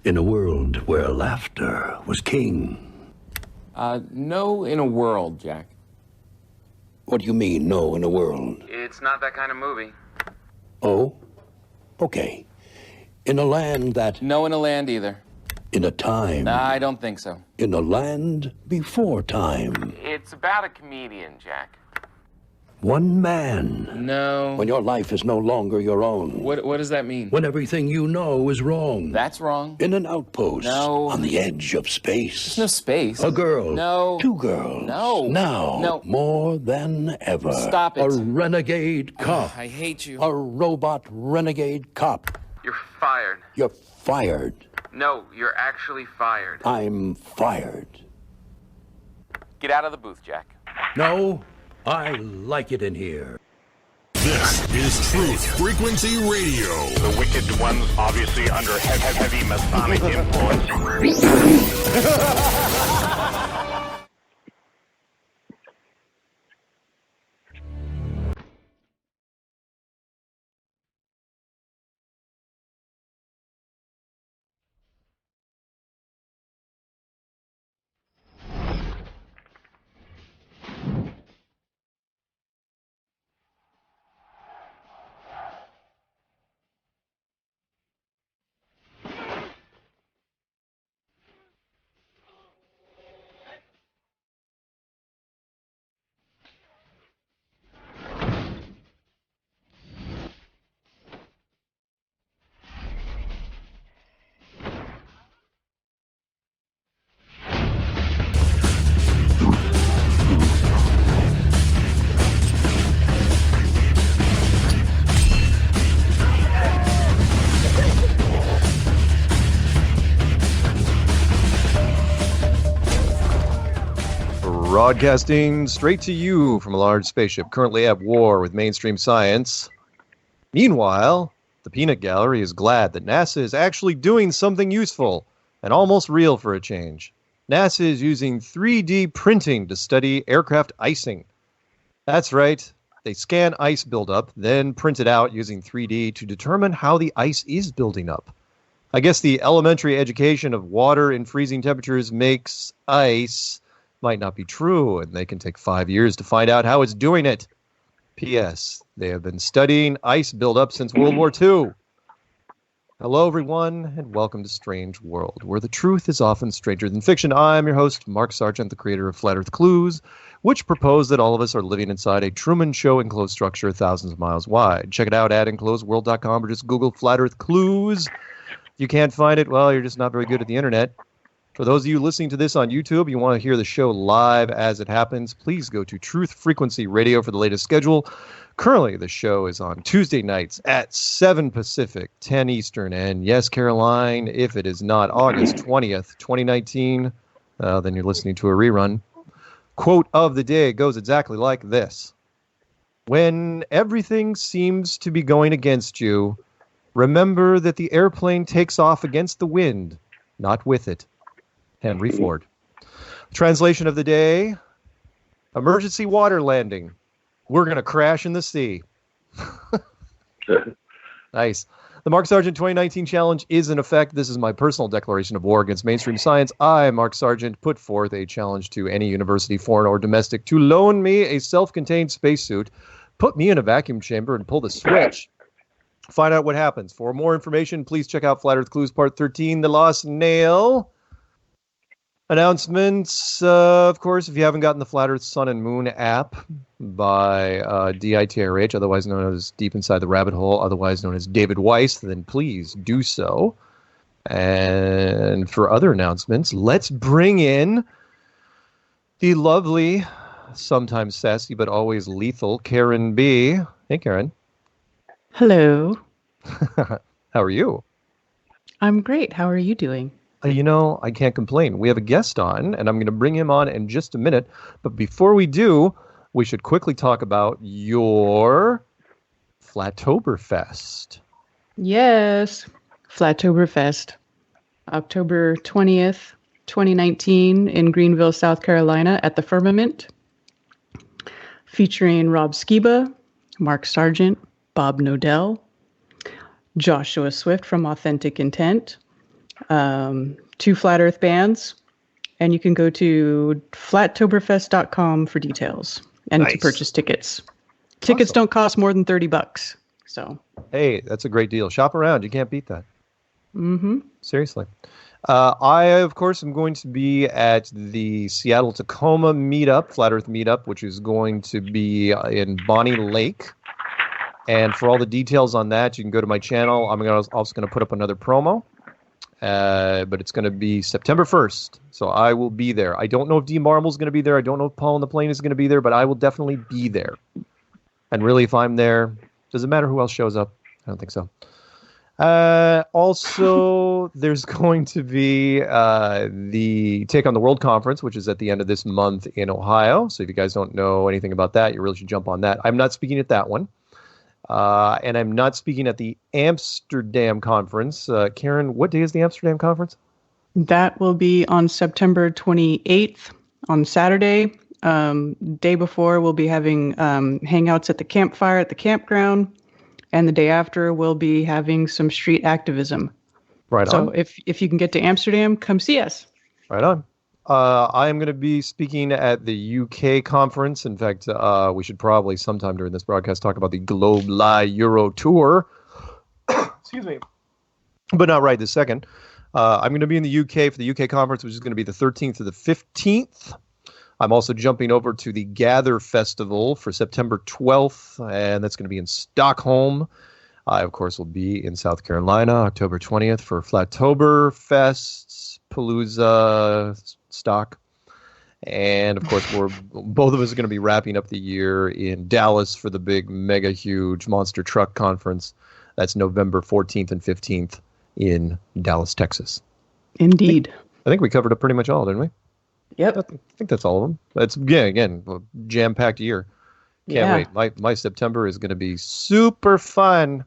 In a world where laughter was king. No in a world, Jack. What do you mean, no in a world? It's not that kind of movie. Oh? Okay. In a land that... No in a land either. In a time... I don't think so. In a land before time. It's about a comedian, Jack. One man. No. When your life is no longer your own. What does that mean? When everything you know is wrong. That's wrong. In an outpost. No. On the edge of space. There's no space. A girl. No. Two girls. No. Now. No. More than ever. Stop it. A renegade cop. I hate you. A robot renegade cop. You're fired. You're fired. No, you're actually fired. I'm fired. Get out of the booth, Jack. No, I like it in here. This is Truth Frequency Radio. The wicked ones obviously under heavy Masonic influence. Broadcasting straight to you from a large spaceship currently at war with mainstream science. Meanwhile, the Peanut Gallery is glad that NASA is actually doing something useful and almost real for a change. NASA is using 3D printing to study aircraft icing. That's right. They scan ice buildup, then print it out using 3D to determine how the ice is building up. I guess the elementary education of water in freezing temperatures makes ice might not be true, and they can take 5 years to find out how it's doing it. P.S. They have been studying ice buildup since World War II. Hello, everyone, and welcome to Strange World, where the truth is often stranger than fiction. I'm your host, Mark Sargent, the creator of Flat Earth Clues, which propose that all of us are living inside a Truman Show enclosed structure thousands of miles wide. Check it out at enclosedworld.com or just Google Flat Earth Clues. If you can't find it, well, you're just not very good at the internet. For those of you listening to this on YouTube, you want to hear the show live as it happens, please go to Truth Frequency Radio for the latest schedule. Currently, the show is on Tuesday nights at 7 Pacific, 10 Eastern. And yes, Caroline, if it is not August 20th, 2019, then you're listening to a rerun. Quote of the day goes exactly like this. When everything seems to be going against you, remember that the airplane takes off against the wind, not with it. Henry Ford. Translation of the day, emergency water landing. We're going to crash in the sea. Nice. The Mark Sargent 2019 challenge is in effect. This is my personal declaration of war against mainstream science. I, Mark Sargent, put forth a challenge to any university, foreign or domestic, to loan me a self-contained spacesuit, put me in a vacuum chamber, and pull the switch. Find out what happens. For more information, please check out Flat Earth Clues Part 13, The Lost Nail. Announcements, of course, if you haven't gotten the Flat Earth Sun and Moon app by DITRH, otherwise known as Deep Inside the Rabbit Hole, otherwise known as David Weiss, then please do so. And for other announcements, let's bring in the lovely, sometimes sassy, but always lethal Karen B. Hey, Karen. Hello. How are you? I'm great. How are you doing? You know, I can't complain. We have a guest on, and I'm going to bring him on in just a minute. But before we do, we should quickly talk about your Flattoberfest. Yes, Flattoberfest, October 20th, 2019 in Greenville, South Carolina at the Firmament, featuring Rob Skiba, Mark Sargent, Bob Nodell, Joshua Swift from Authentic Intent, 2 Flat Earth bands, and you can go to flattoberfest.com for details and to purchase tickets. Tickets don't cost more than $30. So hey, that's a great deal. Shop around. You can't beat that. Mm-hmm. Seriously. I, of course, am going to be at the Seattle-Tacoma meetup, Flat Earth meetup, which is going to be in Bonnie Lake. And for all the details on that, you can go to my channel. I'm also going to put up another promo. But it's going to be September 1st. So I will be there. I don't know if D Marble's going to be there. I don't know if Paul on the Plane is going to be there, but I will definitely be there. And really, if I'm there, does it matter who else shows up? I don't think so. Also, there's going to be the Take on the World conference, which is at the end of this month in Ohio. So if you guys don't know anything about that, you really should jump on that. I'm not speaking at that one. And I'm not speaking at the Amsterdam conference. Karen, what day is the Amsterdam conference? That will be on September 28th on Saturday. Day before, we'll be having hangouts at the campfire at the campground. And the day after, we'll be having some street activism. Right on. So if you can get to Amsterdam, come see us. Right on. I am going to be speaking at the UK conference. In fact, we should probably sometime during this broadcast talk about the Globe Live Euro Tour. Excuse me. But not right this second. I'm going to be in the UK for the UK conference, which is going to be the 13th to the 15th. I'm also jumping over to the Gather Festival for September 12th, and that's going to be in Stockholm. I, of course, will be in South Carolina, October 20th for Flattoberfest, Palooza, Stock. And, of course, both of us are going to be wrapping up the year in Dallas for the big, mega, huge Monster Truck Conference. That's November 14th and 15th in Dallas, Texas. Indeed. I think we covered up pretty much all, didn't we? Yep. I think that's all of them. That's, again, a jam-packed year. Can't wait. My September is going to be super fun.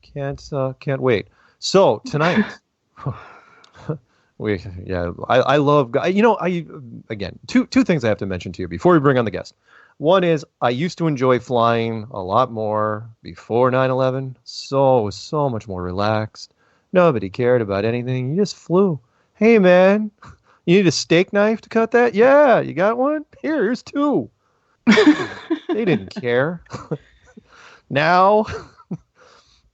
Can't wait. So, tonight... I love, again, two things I have to mention to you before we bring on the guest. One is I used to enjoy flying a lot more before 9/11. So much more relaxed. Nobody cared about anything. You just flew. Hey, man, you need a steak knife to cut that? Yeah, you got one? Here's two. They didn't care. Now...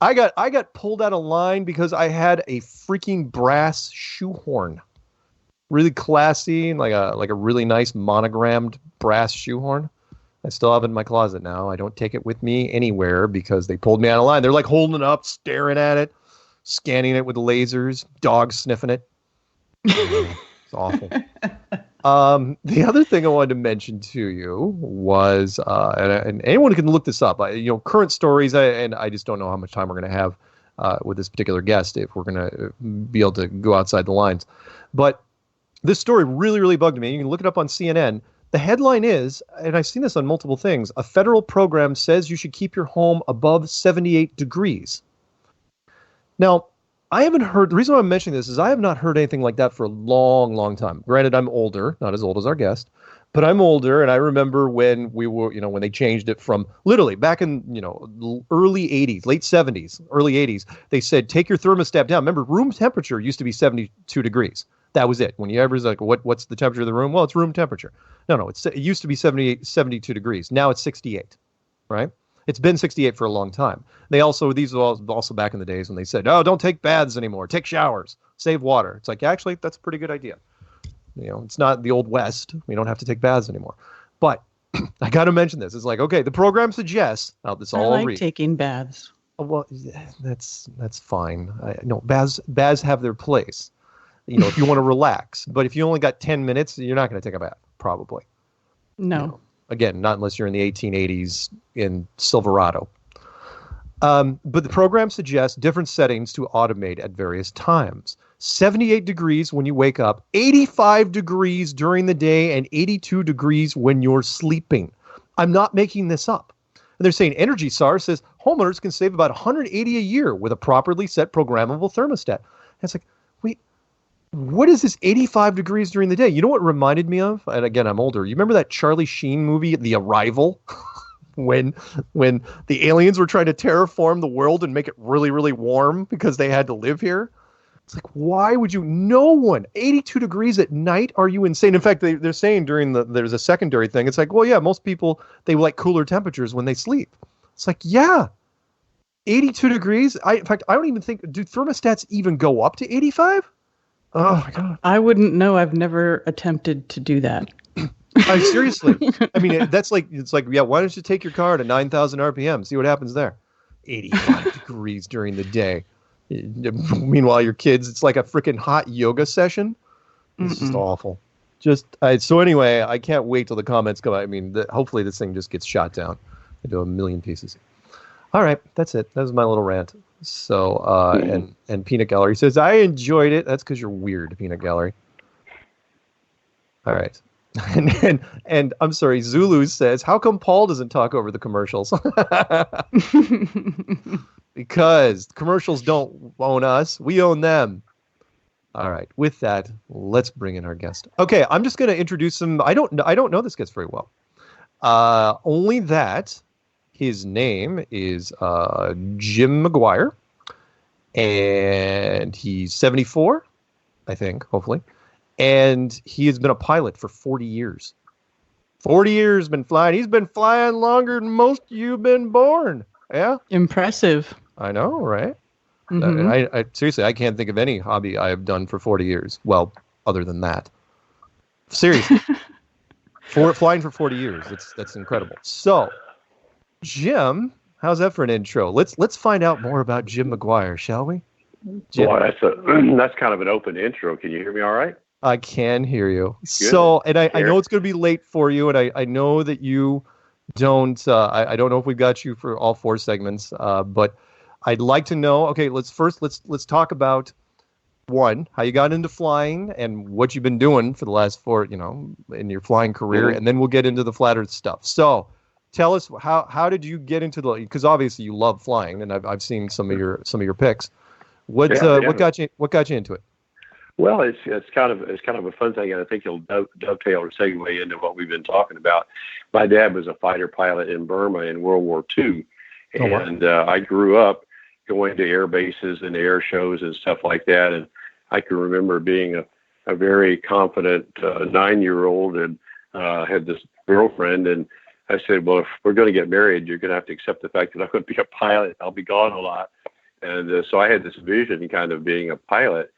I got pulled out of line because I had a freaking brass shoehorn, really classy and like a really nice monogrammed brass shoehorn. I still have it in my closet now. I don't take it with me anywhere because they pulled me out of line. They're like holding it up, staring at it, scanning it with lasers, dogs sniffing it. It's awful. The other thing I wanted to mention to you was, and anyone can look this up, current stories, and I just don't know how much time we're going to have with this particular guest if we're going to be able to go outside the lines. But this story really, really bugged me. You can look it up on CNN. The headline is, and I've seen this on multiple things, a federal program says you should keep your home above 78 degrees. Now, I haven't heard, the reason why I'm mentioning this is I have not heard anything like that for a long, long time. Granted, I'm older, not as old as our guest, but I'm older, and I remember when we were, when they changed it from literally back in, early 80s, late 70s, early 80s, they said, take your thermostat down. Remember, room temperature used to be 72 degrees. That was it. When you ever was like, what's the temperature of the room? Well, it's room temperature. No, it used to be 72 degrees. Now it's 68, right? It's been 68 for a long time. These were also back in the days when they said, oh, don't take baths anymore. Take showers. Save water. It's like, actually, that's a pretty good idea. It's not the old West. We don't have to take baths anymor. But I got to mention this. It's like, okay, the program suggests, now this all I like taking baths. Well, that's fine. No, baths have their place. If you want to relax. But if you only got 10 minutes, you're not going to take a bath, probably. No. Again, not unless you're in the 1880s in Silverado. But the program suggests different settings to automate at various times. 78 degrees when you wake up, 85 degrees during the day, and 82 degrees when you're sleeping. I'm not making this up. And they're saying Energy SAR says homeowners can save about $180 a year with a properly set programmable thermostat. And it's like, wait, what is this 85 degrees during the day? You know what it reminded me of? And again, I'm older. You remember that Charlie Sheen movie, The Arrival? when the aliens were trying to terraform the world and make it really, really warm because they had to live here? It's like, why would you? No one. 82 degrees at night? Are you insane? In fact, they're saying there's a secondary thing. It's like, well, yeah, most people, they like cooler temperatures when they sleep. It's like, yeah, 82 degrees. In fact, I don't even think, do thermostats even go up to 85? Oh my God. I wouldn't know. I've never attempted to do that. Seriously. I mean, it's like, yeah, why don't you take your car to 9,000 RPM, see what happens there? 85 degrees during the day. Meanwhile, your kids, it's like a freaking hot yoga session. It's just awful. So anyway, I can't wait till the comments come out. I mean, hopefully this thing just gets shot down into a million pieces. All right, that's it. That was my little rant. So, and Peanut Gallery says, I enjoyed it. That's because you're weird, Peanut Gallery. All right. And I'm sorry, Zulu says, how come Paul doesn't talk over the commercials? Because commercials don't own us. We own them. All right. With that, let's bring in our guest. Okay, I'm just going to introduce him. I don't know this guy very well. Only that his name is Jim McGuire, and he's 74, I think, hopefully. And he has been a pilot for 40 years. 40 years been flying. He's been flying longer than most of you have been born. Yeah. Impressive. I know, right? Mm-hmm. I seriously, I can't think of any hobby I have done for 40 years. Well, other than that. Seriously. Flying for 40 years. That's incredible. So, Jim, how's that for an intro? Let's find out more about Jim McGuire, shall we? Jim. Boy, that's kind of an open intro. Can you hear me all right? I can hear you. Good. So, and I know it's going to be late for you, and I know that you don't. I don't know if we've got you for all 4 segments, but I'd like to know. Okay, let's talk about one, how you got into flying and what you've been doing for the last 4, in your flying career, and then we'll get into the flat Earth stuff. So, tell us how did you get into because obviously you love flying, and I've seen some of your pics. What got you into it? Well, it's kind of a fun thing, and I think it'll dovetail or segue into what we've been talking about. My dad was a fighter pilot in Burma in World War II, and I grew up going to air bases and air shows and stuff like that. And I can remember being a very confident 9-year-old and had this girlfriend, and I said, well, if we're going to get married, you're going to have to accept the fact that I'm going to be a pilot. I'll be gone a lot. And so I had this vision kind of being a pilot.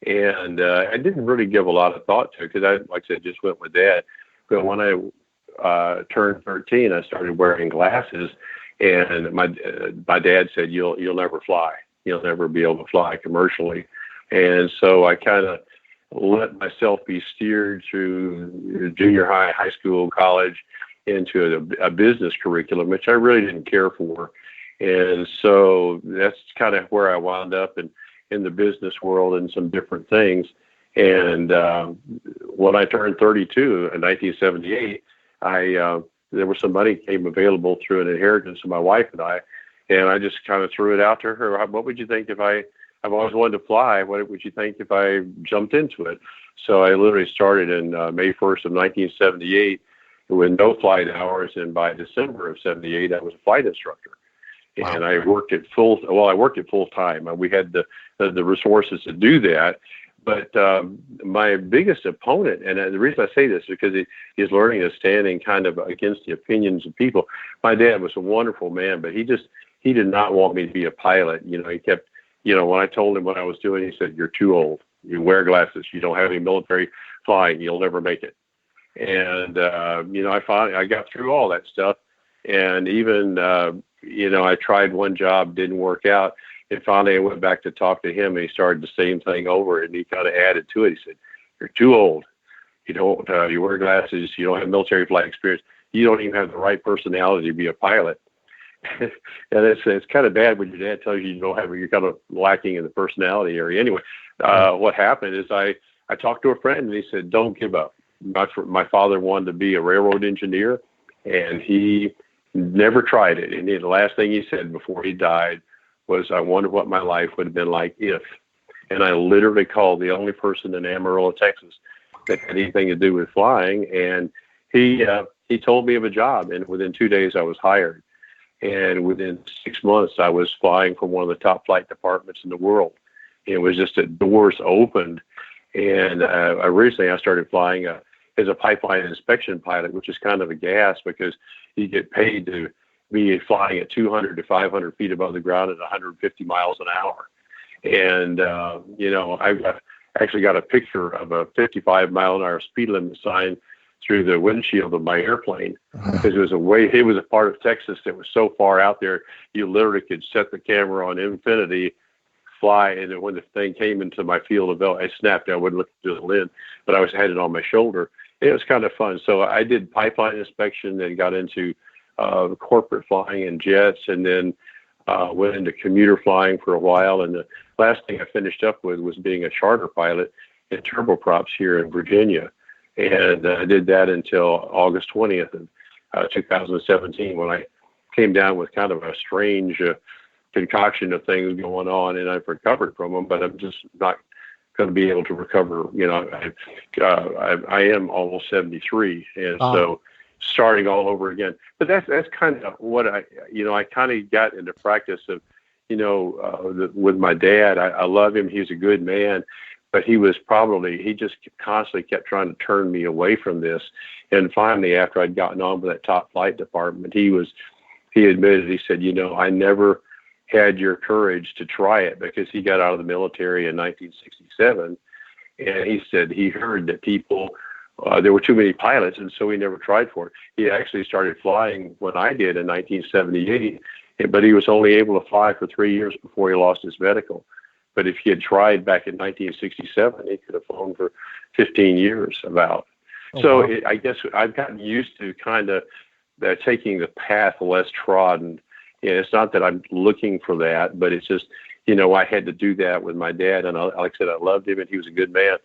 And I didn't really give a lot of thought to it because I, like I said, just went with Dad. But when I turned 13, I started wearing glasses, and my dad said, "You'll never fly. You'll never be able to fly commercially." And so I kind of let myself be steered through junior high, high school, college, into a business curriculum, which I really didn't care for. And so that's kind of where I wound up in the business world and some different things. And when I turned 32 in 1978, there was some money came available through an inheritance of my wife and I just kind of threw it out to her. What would you think if I've always wanted to fly. What would you think if I jumped into it? So I literally started in May 1st of 1978 with no flight hours. And by December of 78, I was a flight instructor. Wow. And I worked at full time. We had the resources to do that. But my biggest opponent, and the reason I say this is because he's learning is standing kind of against the opinions of people. My dad was a wonderful man, but he did not want me to be a pilot. He kept, when I told him what I was doing, he said, "You're too old. You wear glasses. You don't have any military flying. You'll never make it." And, I got through all that stuff. And even, I tried one job, didn't work out. And finally, I went back to talk to him, and he started the same thing over, and he kind of added to it. He said, "You're too old. You don't. You wear glasses. You don't have military flight experience. You don't even have the right personality to be a pilot." And it's kind of bad when your dad tells you you're kind of lacking in the personality area. Anyway, what happened is I talked to a friend, and he said, "Don't give up." My father wanted to be a railroad engineer, and he never tried it. And the last thing he said before he died was, "I wonder what my life would have been like if." And I literally called the only person in Amarillo, Texas that had anything to do with flying. And he told me of a job. And within 2 days, I was hired. And within 6 months, I was flying for one of the top flight departments in the world. It was just that doors opened. And originally I started flying as a pipeline inspection pilot, which is kind of a gas because you get paid to be flying at 200 to 500 feet above the ground at 150 miles an hour. And, I actually got a picture of a 55 mile an hour speed limit sign through the windshield of my airplane because it was a part of Texas that was so far out there, you literally could set the camera on infinity, fly, and then when the thing came into my field of view, I snapped. I wouldn't look through the lens, but I had it on my shoulder. It was kind of fun. So I did pipeline inspection and got into corporate flying and jets, and then went into commuter flying for a while. And the last thing I finished up with was being a charter pilot in turboprops here in Virginia. And I did that until August 20th of 2017 when I came down with kind of a strange concoction of things going on, and I've recovered from them, but I'm just not going to be able to recover. I am almost 73, and so starting all over again. But that's kind of what I kind of got into practice of, with my dad. I love him. He's a good man, but he just constantly kept trying to turn me away from this. And finally, after I'd gotten on with that top flight department, he admitted, he said, I never had your courage to try it, because he got out of the military in 1967. And he said he heard that there were too many pilots, and so he never tried for it. He actually started flying when I did in 1978, but he was only able to fly for 3 years before he lost his medical. But if he had tried back in 1967, he could have flown for 15 years about. So wow. I guess I've gotten used to kind of taking the path less trodden. And it's not that I'm looking for that, but it's just, I had to do that with my dad. And like I said, I loved him and he was a good man.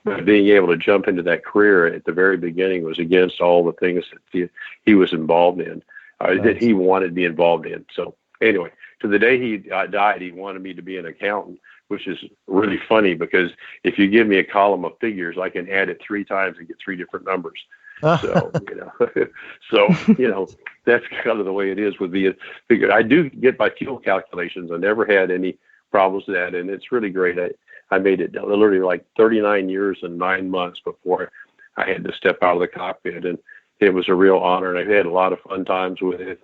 But being able to jump into that career at the very beginning was against all the things that he was involved in, that he wanted me involved in. So anyway, to the day he died, he wanted me to be an accountant, which is really funny because if you give me a column of figures, I can add it 3 times and get 3 different numbers. So, that's kind of the way it is with the figure. I do get my fuel calculations. I never had any problems with that. And it's really great. I made it literally like 39 years and 9 months before I had to step out of the cockpit. And it was a real honor. And I had a lot of fun times with it.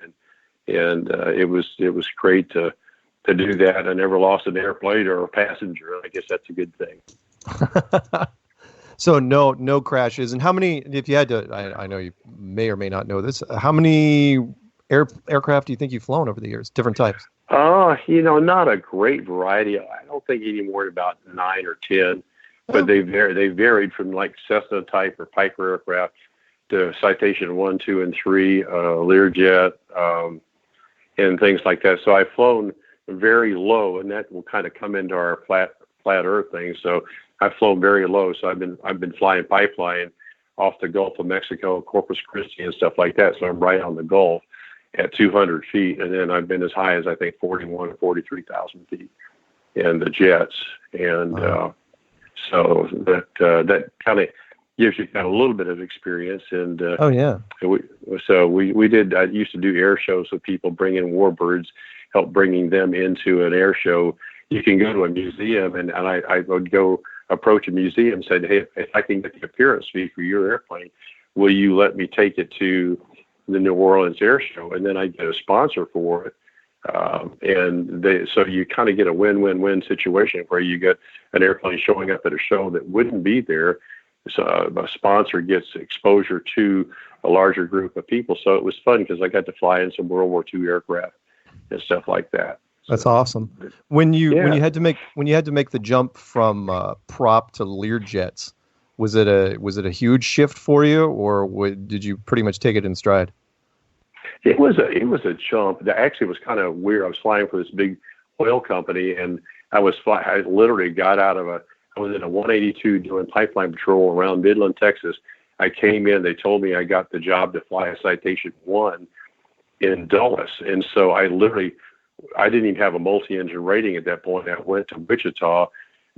And it was great to do that. I never lost an airplane or a passenger. I guess that's a good thing. So no crashes. And how many, if you had to, I know you may or may not know this, how many aircraft do you think you've flown over the years, different types? Not a great variety. I don't think any more than about 9 or 10, but they varied from like Cessna type or Piper aircraft to Citation 1, 2, and 3, Learjet, and things like that. So I've flown very low, and that will kind of come into our flat Earth thing. So I've flown very low. So I've been flying pipeline off the Gulf of Mexico, Corpus Christi, and stuff like that. So I'm right on the Gulf at 200 feet, and then I've been as high as I think 41 or 43,000 feet in the jets, and so that kind of gives you kind of a little bit of experience. And we did. I used to do air shows with people, bring in warbirds, help bringing them into an air show. You can go to a museum, and I would go approach a museum and say, hey, if I can get the appearance fee for your airplane, will you let me take it to the New Orleans Air Show? And then I get a sponsor for it. So you kind of get a win-win-win situation where you get an airplane showing up at a show that wouldn't be there. So a sponsor gets exposure to a larger group of people. So it was fun because I got to fly in some World War II aircraft and stuff like that. That's awesome. When you had to make the jump from prop to Learjets, was it a huge shift for you, or did you pretty much take it in stride? It was a jump. That actually was kind of weird. I was flying for this big oil company, and I literally got out of I was in a 182 doing pipeline patrol around Midland, Texas. I came in. They told me I got the job to fly a Citation 1 in Dulles, and so I didn't even have a multi-engine rating at that point. I went to Wichita,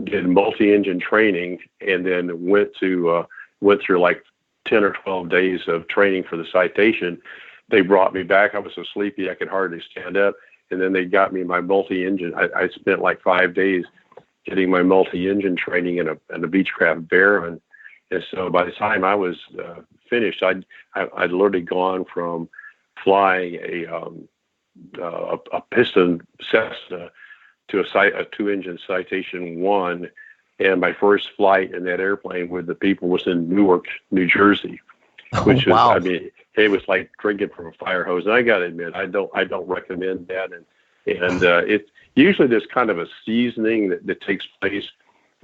did multi-engine training, and then went through like 10 or 12 days of training for the Citation. They brought me back. I was so sleepy I could hardly stand up, and then they got me my multi-engine. I spent like 5 days getting my multi-engine training in a Beechcraft Baron. And so by the time I was finished, I'd literally gone from flying a piston Cessna to a 2-engine Citation 1. And my first flight in that airplane with the people was in Newark, New Jersey, which was, I mean, it was like drinking from a fire hose. And I got to admit, I don't recommend that. And it's usually there's kind of a seasoning that takes place.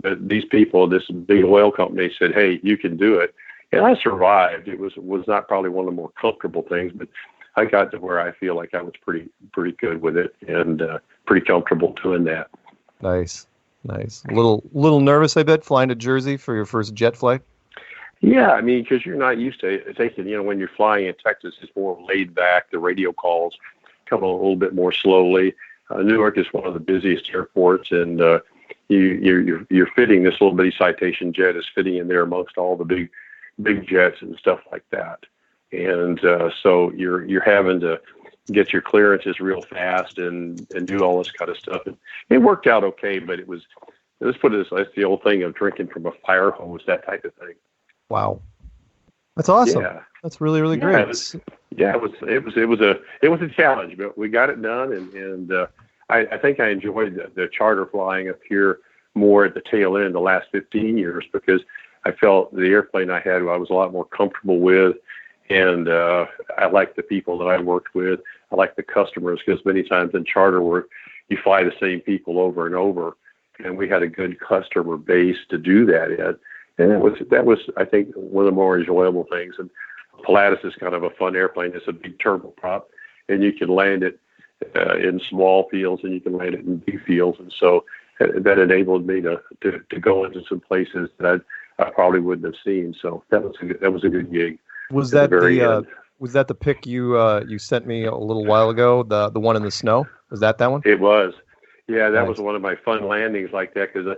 But these people, this big oil company said, hey, you can do it. And I survived. It was not probably one of the more comfortable things, but I got to where I feel like I was pretty good with it and pretty comfortable doing that. Nice. A little nervous, I bet, flying to Jersey for your first jet flight. Yeah, I mean, because you're not used to taking, when you're flying in Texas, it's more laid back. The radio calls come a little bit more slowly. Newark is one of the busiest airports, and you're fitting this little bitty Citation jet is fitting in there amongst all the big jets and stuff like that. And so you're having to get your clearances real fast and do all this kind of stuff. And it worked out okay, but let's put it this way, it's the old thing of drinking from a fire hose, that type of thing. Wow. That's awesome. Yeah. That's really, really great. It was a challenge, but we got it done. And I think I enjoyed the charter flying up here more at the tail end the last 15 years because I felt the airplane I had I was a lot more comfortable with. And I like the people that I worked with. I like the customers because many times in charter work, you fly the same people over and over. And we had a good customer base to do that in. And that was, I think, one of the more enjoyable things. And Pilatus is kind of a fun airplane. It's a big turboprop, and you can land it in small fields and you can land it in big fields. And so that enabled me to go into some places that I probably wouldn't have seen. So that was a good gig. Was that the pic you sent me a little while ago? The one in the snow? Was that one? It was. Yeah, that Nice. was one of my fun landings like that because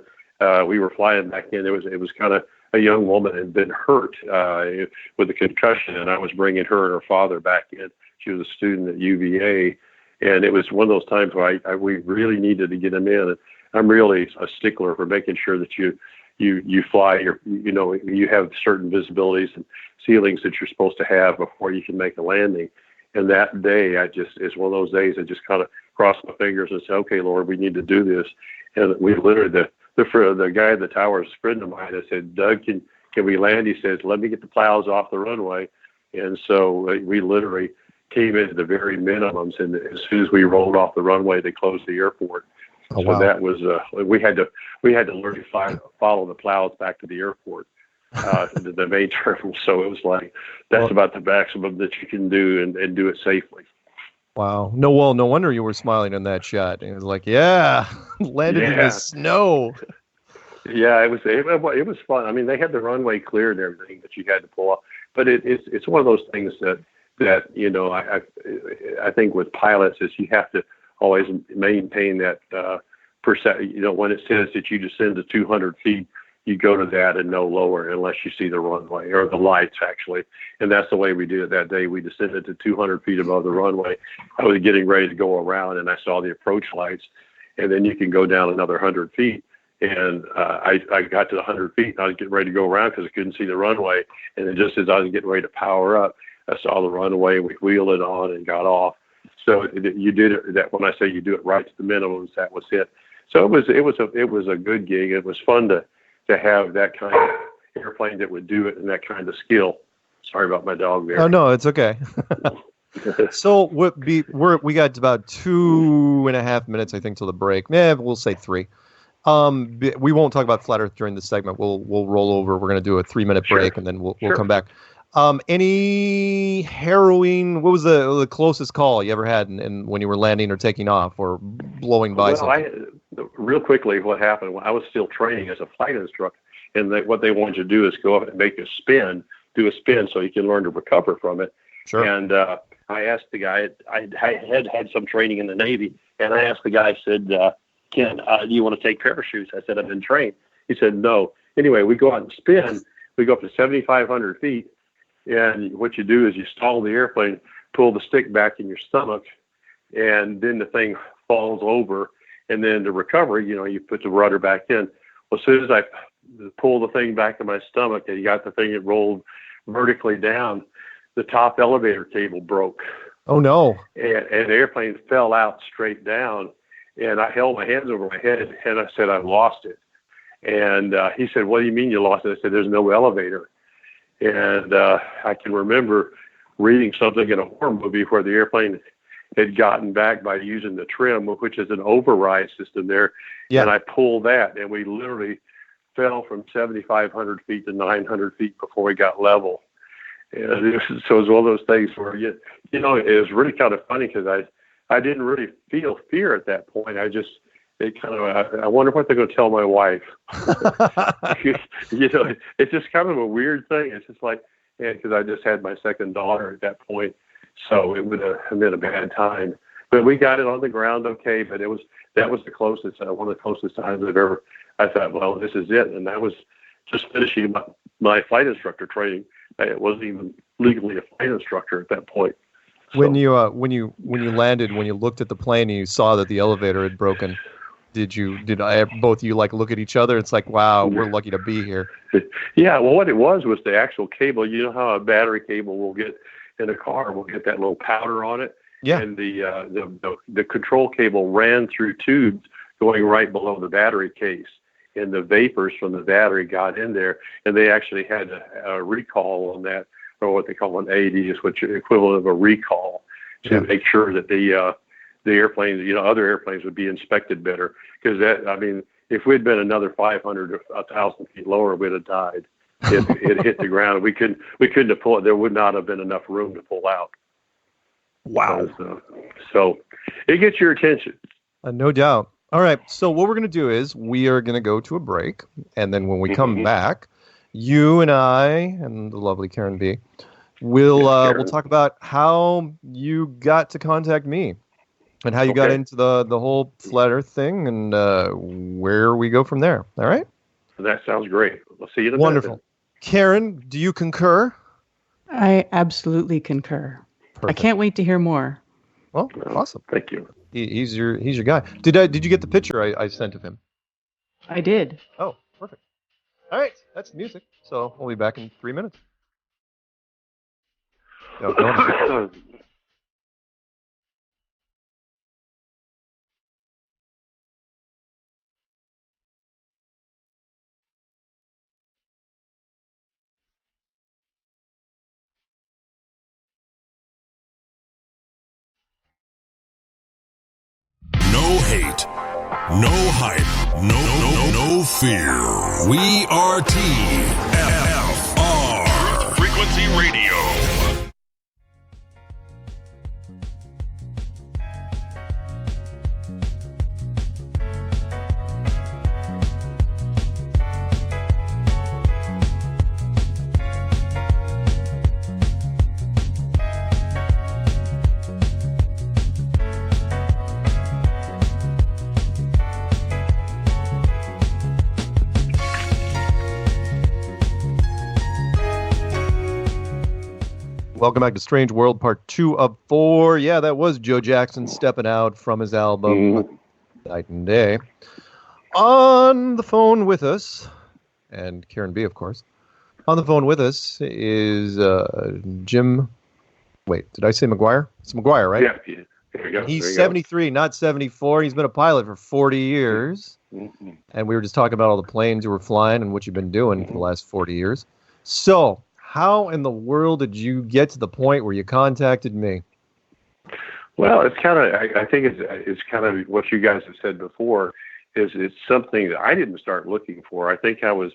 we were flying back in. It was kind of a young woman had been hurt with a concussion, and I was bringing her and her father back in. She was a student at UVA, and it was one of those times where we really needed to get them in. And I'm really a stickler for making sure that you fly. You have certain visibilities and ceilings that you're supposed to have before you can make a landing. And that day, it's one of those days I just kind of crossed my fingers and said, okay, Lord, we need to do this. And we literally, the guy at the tower is a friend of mine. I said, Doug, can we land? He says, let me get the plows off the runway. And so we literally came into the very minimums. And as soon as we rolled off the runway, they closed the airport. Oh, so wow. that was, we had to learn to follow the plows back to the airport. The main terminal. So it was like, that's about the maximum that you can do and do it safely. Wow. No wonder you were smiling in that shot. It was like, yeah, landed in the snow. Yeah, it was fun. I mean, they had the runway cleared and everything that you had to pull off. But it's one of those things that I think with pilots is you have to always maintain that percent. When it says that you descend to 200 feet, you go to that and no lower unless you see the runway or the lights, actually. And that's the way we did it that day. We descended to 200 feet above the runway. I was getting ready to go around, and I saw the approach lights. And then you can go down another 100 feet. And I got to the 100 feet, and I was getting ready to go around because I couldn't see the runway. And then just as I was getting ready to power up, I saw the runway. We wheeled it on and got off. So you did it. That when I say you do it right to the minimums, that was it. So it was a good gig. It was fun to have that kind of airplane that would do it and that kind of skill. Sorry about my dog there. Oh no, it's okay. So we got about 2.5 minutes, I think, till the break. We'll say 3. We won't talk about Flat Earth during this segment. We'll roll over. We're going to do a 3-minute break, and then we'll come back. Any harrowing? What was the closest call you ever had in when you were landing or taking off or blowing by something? Real quickly, what happened? I was still training as a flight instructor, and what they wanted you to do is go up and do a spin, so you can learn to recover from it. Sure. And I asked the guy. I had some training in the Navy, and I asked the guy. I said, Ken, do you want to take parachutes? I said, I've been trained. He said, no. Anyway, we go out and spin. We go up to 7,500 feet. And what you do is you stall the airplane, pull the stick back in your stomach, and then the thing falls over, And then the recovery, you put the rudder back in. Well, as soon as I pulled the thing back in my stomach and you got the thing that rolled vertically down, the top elevator cable broke. Oh, no. And the airplane fell out straight down. And I held my hands over my head and I said, I've lost it. And he said, what do you mean you lost it? I said, there's no elevator. And I can remember reading something in a horror movie where the airplane had gotten back by using the trim, which is an override system there. Yeah. And I pulled that, and we literally fell from 7,500 feet to 900 feet before we got level. And so it was one of those things where, it was really kind of funny because I didn't really feel fear at that point. I wonder what they're going to tell my wife. It's just kind of a weird thing. It's just like, because I just had my second daughter at that point, so it would have been a bad time. But we got it on the ground okay. But that was the closest, one of the closest times I've ever. I thought, well, this is it, and that was just finishing my flight instructor training. I wasn't even legally a flight instructor at that point. So, when you landed, when you looked at the plane and you saw that the elevator had broken, did both of you look at each other? It's like, wow, we're lucky to be here. Yeah, well, what it was the actual cable. You know how a battery cable will get in a car, will get that little powder on it. Yeah. And the control cable ran through tubes going right below the battery case, and the vapors from the battery got in there, and they actually had a recall on that, or what they call an AD, which is equivalent of a recall, to make sure that the airplanes, other airplanes would be inspected better. Because if we'd been another 500 or 1,000 feet lower, we'd have died. It hit the ground. We couldn't have pulled. There would not have been enough room to pull out. Wow. So it gets your attention. No doubt. All right. So what we're going to do is we are going to go to a break. And then when we come back, you and I and the lovely Karen B. We'll talk about how you got to contact me and how you got into the whole flat Earth thing and where we go from there. All right? That sounds great. We'll see you in a Wonderful. minute. Karen, do you concur? I absolutely concur. Perfect. I can't wait to hear more. Well, awesome. Thank you. He's your guy. Did you get the picture I sent of him? I did. Oh, perfect. All right, that's music. So we'll be back in 3 minutes. No, go on. No hate, no hype, no fear. We are TFR. Frequency Radio. Welcome back to Strange World Part 2 of 4. Yeah, that was Joe Jackson stepping out from his album Night and Day. On the phone with us, and Karen B, of course, on the phone with us is Jim. Wait, did I say McGuire? It's McGuire, right? Yeah. There you go. He's 73, not 74. He's been a pilot for 40 years. Mm-hmm. And we were just talking about all the planes you were flying and what you've been doing for the last 40 years. So, how in the world did you get to the point where you contacted me? Well, it's kind of, I think it's kind of what you guys have said before, is it's something that I didn't start looking for. I think my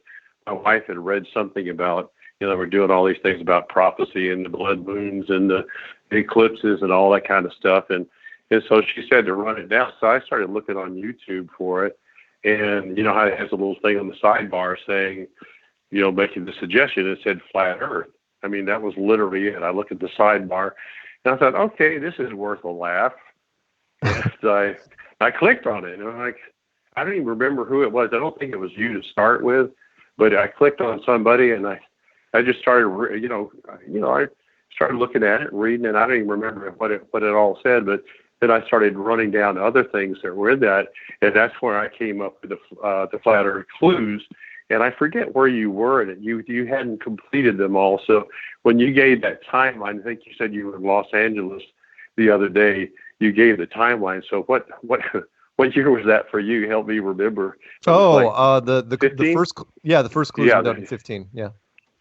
wife had read something about, we're doing all these things about prophecy and the blood moons and the eclipses and all that kind of stuff. And so she said to run it down. So I started looking on YouTube for it. And, how it has a little thing on the sidebar saying, making the suggestion, it said flat Earth. I mean, that was literally it. I looked at the sidebar and I thought, okay, this is worth a laugh. And I clicked on it and I'm like, I don't even remember who it was. I don't think it was you to start with, but I clicked on somebody and I just started, I started looking at it and reading, and I don't even remember what it all said, but then I started running down other things that were in that, and that's where I came up with the Flat Earth clues. And I forget where you were in it. You hadn't completed them all. So when you gave that timeline, I think you said you were in Los Angeles the other day. You gave the timeline. So what year was that for you? Help me remember. The first clues were done in 15. Yeah.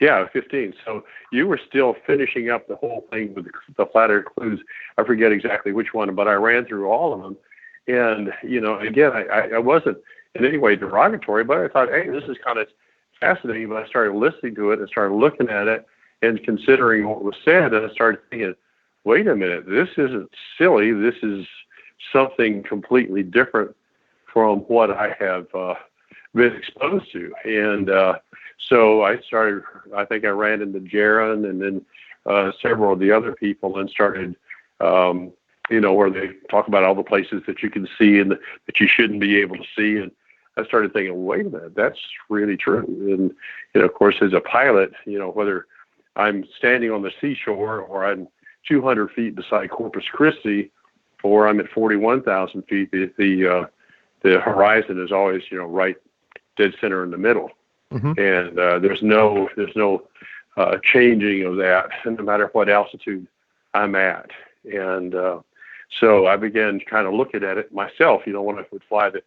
Yeah, 15. So you were still finishing up the whole thing with the Flat Earth clues. I forget exactly which one, but I ran through all of them. And, again, I wasn't in any way derogatory, but I thought, hey, this is kind of fascinating. But I started listening to it and started looking at it and considering what was said. And I started thinking, wait a minute, this isn't silly. This is something completely different from what I have been exposed to. And so I think I ran into Jaron and then several of the other people and started, where they talk about all the places that you can see and that you shouldn't be able to see. And I started thinking, wait a minute, that's really true. And, of course, as a pilot, whether I'm standing on the seashore or I'm 200 feet beside Corpus Christi or I'm at 41,000 feet, the horizon is always, right dead center in the middle. Mm-hmm. And there's no changing of that, no matter what altitude I'm at. And so I began kind of looking at it myself. When I would fly the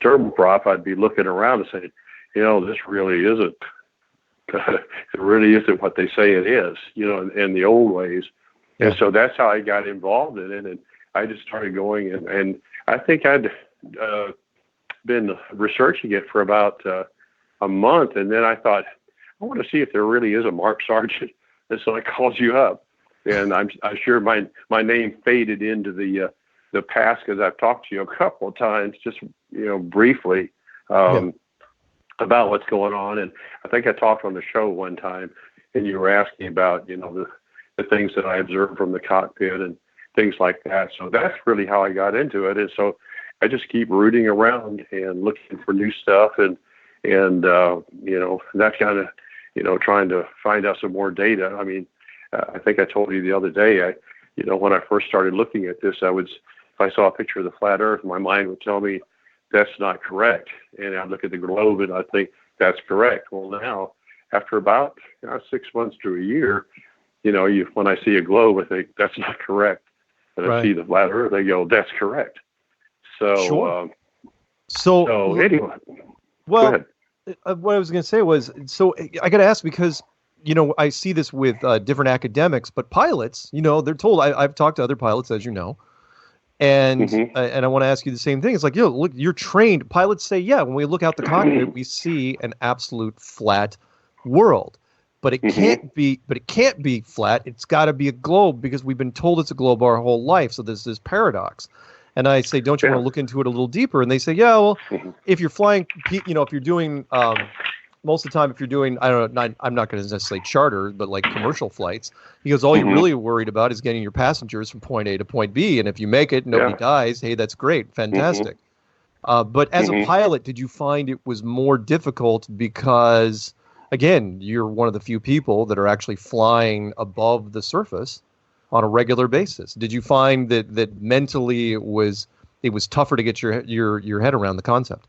turboprop, I'd be looking around and saying, this really isn't. It really isn't what they say it is. In the old ways. Yeah. And so that's how I got involved in it, and I just started going. And I think I'd been researching it for about a month, and then I thought, I want to see if there really is a Mark Sargent. And so I called you up, and I'm sure my name faded into the past because I've talked to you a couple of times, just briefly about what's going on. And I think I talked on the show one time, and you were asking about the things that I observed from the cockpit and things like that. So that's really how I got into it. And so I just keep rooting around and looking for new stuff and that kind of, trying to find out some more data. I mean, I think I told you the other day, when I first started looking at this, if I saw a picture of the flat earth, my mind would tell me that's not correct. And I'd look at the globe and I think that's correct. Well, now after about 6 months to a year, when I see a globe, I think that's not correct. And I see the flat earth, I go, that's correct. So, sure. So anyway, well, go ahead. What I was going to say was, so I got to ask because, I see this with different academics, but pilots, they're told, I've talked to other pilots, as you know, and and I want to ask you the same thing. It's like, look, you're trained. Pilots say, when we look out the cockpit, we see an absolute flat world. But it can't be. But it can't be flat. It's got to be a globe because we've been told it's a globe our whole life. So there's this paradox. And I say, don't you want to look into it a little deeper? And they say, well, if you're flying, if you're doing, most of the time, if you're doing, I don't know, I'm not going to necessarily charter, but like commercial flights, because all you're really worried about is getting your passengers from point A to point B. And if you make it, nobody dies. Hey, that's great, fantastic. But as a pilot, did you find it was more difficult because, again, you're one of the few people that are actually flying above the surface on a regular basis? Did you find that mentally it was tougher to get your head around the concept?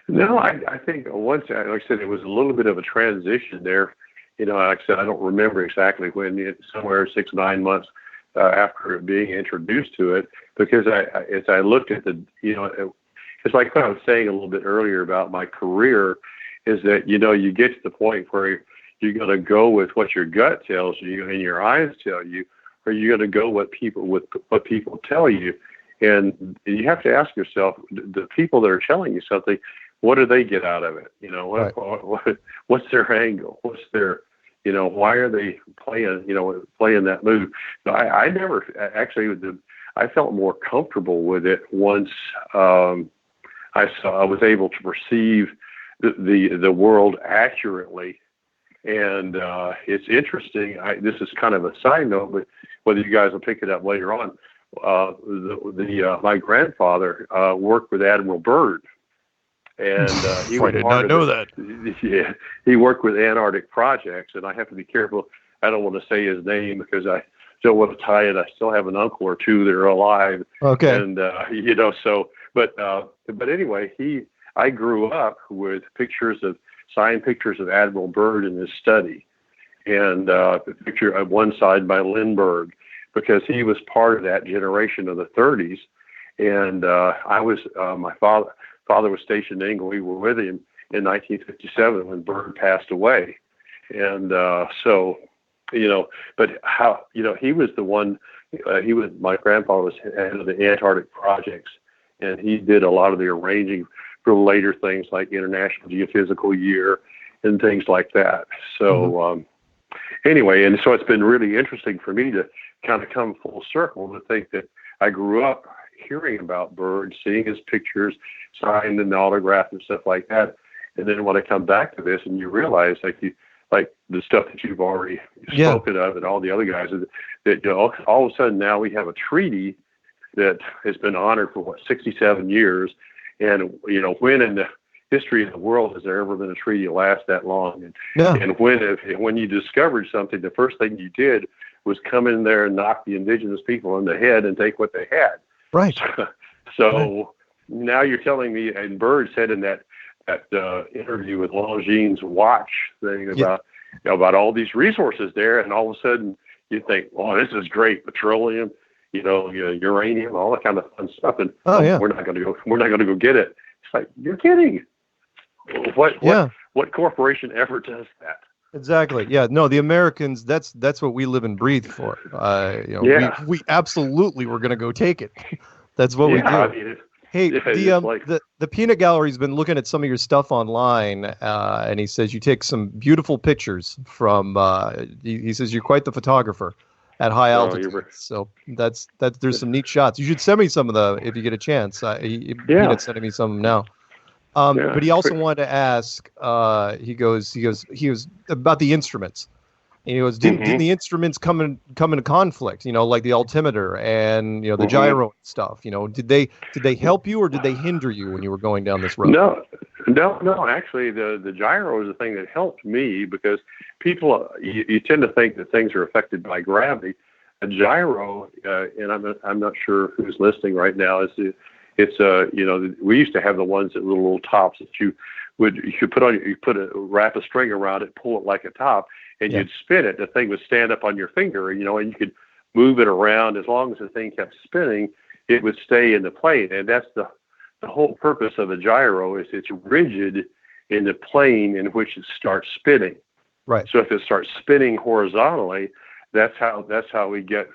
No, I think once, like I said, it was a little bit of a transition there. Like I said, I don't remember exactly when, somewhere 6-9 months after being introduced to it, because as I looked at it's like what I was saying a little bit earlier about my career, is that, you get to the point where you're going to go with what your gut tells you and your eyes tell you, or you're going to go with what people tell you. And you have to ask yourself, the people that are telling you something, what do they get out of it? What's their angle? What's their, why are they playing that move? I never actually, I felt more comfortable with it once I was able to perceive the world accurately. And it's interesting. This is kind of a side note, but whether you guys will pick it up later on, my grandfather worked with Admiral Byrd, and he I did not know that. Yeah, he worked with Antarctic projects, and I have to be careful. I don't want to say his name because I still want to tie it. I still have an uncle or two that are alive. Okay. And but anyway, I grew up with signed pictures of Admiral Byrd in his study, and a picture of one side by Lindbergh, because he was part of that generation of the 30s. And I was my father was stationed in England. We were with him in 1957 when Byrd passed away, and but how he was the one. My grandfather was head of the Antarctic projects, and he did a lot of the arranging for later things like International Geophysical Year and things like that. So anyway, and so it's been really interesting for me to kind of come full circle to think that I grew up hearing about Byrd, seeing his pictures signed and autographed and stuff like that. And then when I come back to this, and you realize like the stuff that you've already spoken of, and all the other guys, that all of a sudden now we have a treaty that has been honored for 67 years. And when in the history of the world has there ever been a treaty that lasts that long? And when you discovered something, the first thing you did was come in there and knock the indigenous people on the head and take what they had. Right. So now you're telling me, and Byrd said in that interview with Longines Watch thing about all these resources there, and all of a sudden you think, oh, this is great, petroleum, uranium, all that kind of fun stuff, and we're not going to go get it. It's like, you're kidding. What corporation ever does that? Exactly. Yeah. No, the Americans. That's what we live and breathe for. We absolutely were going to go take it. That's what we do. I mean, the Peanut Gallery's been looking at some of your stuff online, and he says you take some beautiful pictures from. He says you're quite the photographer at high altitude. So that's there's some neat shots. You should send me some of the if you get a chance. Peanut's sending me some now. But he also wanted to ask. He goes about the instruments. And he goes, didn't the instruments come in conflict? Like the altimeter and the gyro and stuff. Did they help you or did they hinder you when you were going down this road? No. Actually, the gyro is the thing that helped me, because people you tend to think that things are affected by gravity. A gyro, and I'm not sure who's listening right now. We used to have the ones that little tops that you wrap a string around it, pull it like a top, and you'd spin it. The thing would stand up on your finger, and you could move it around. As long as the thing kept spinning, it would stay in the plane. And that's the whole purpose of a gyro, is it's rigid in the plane in which it starts spinning. Right. So if it starts spinning horizontally, that's how we get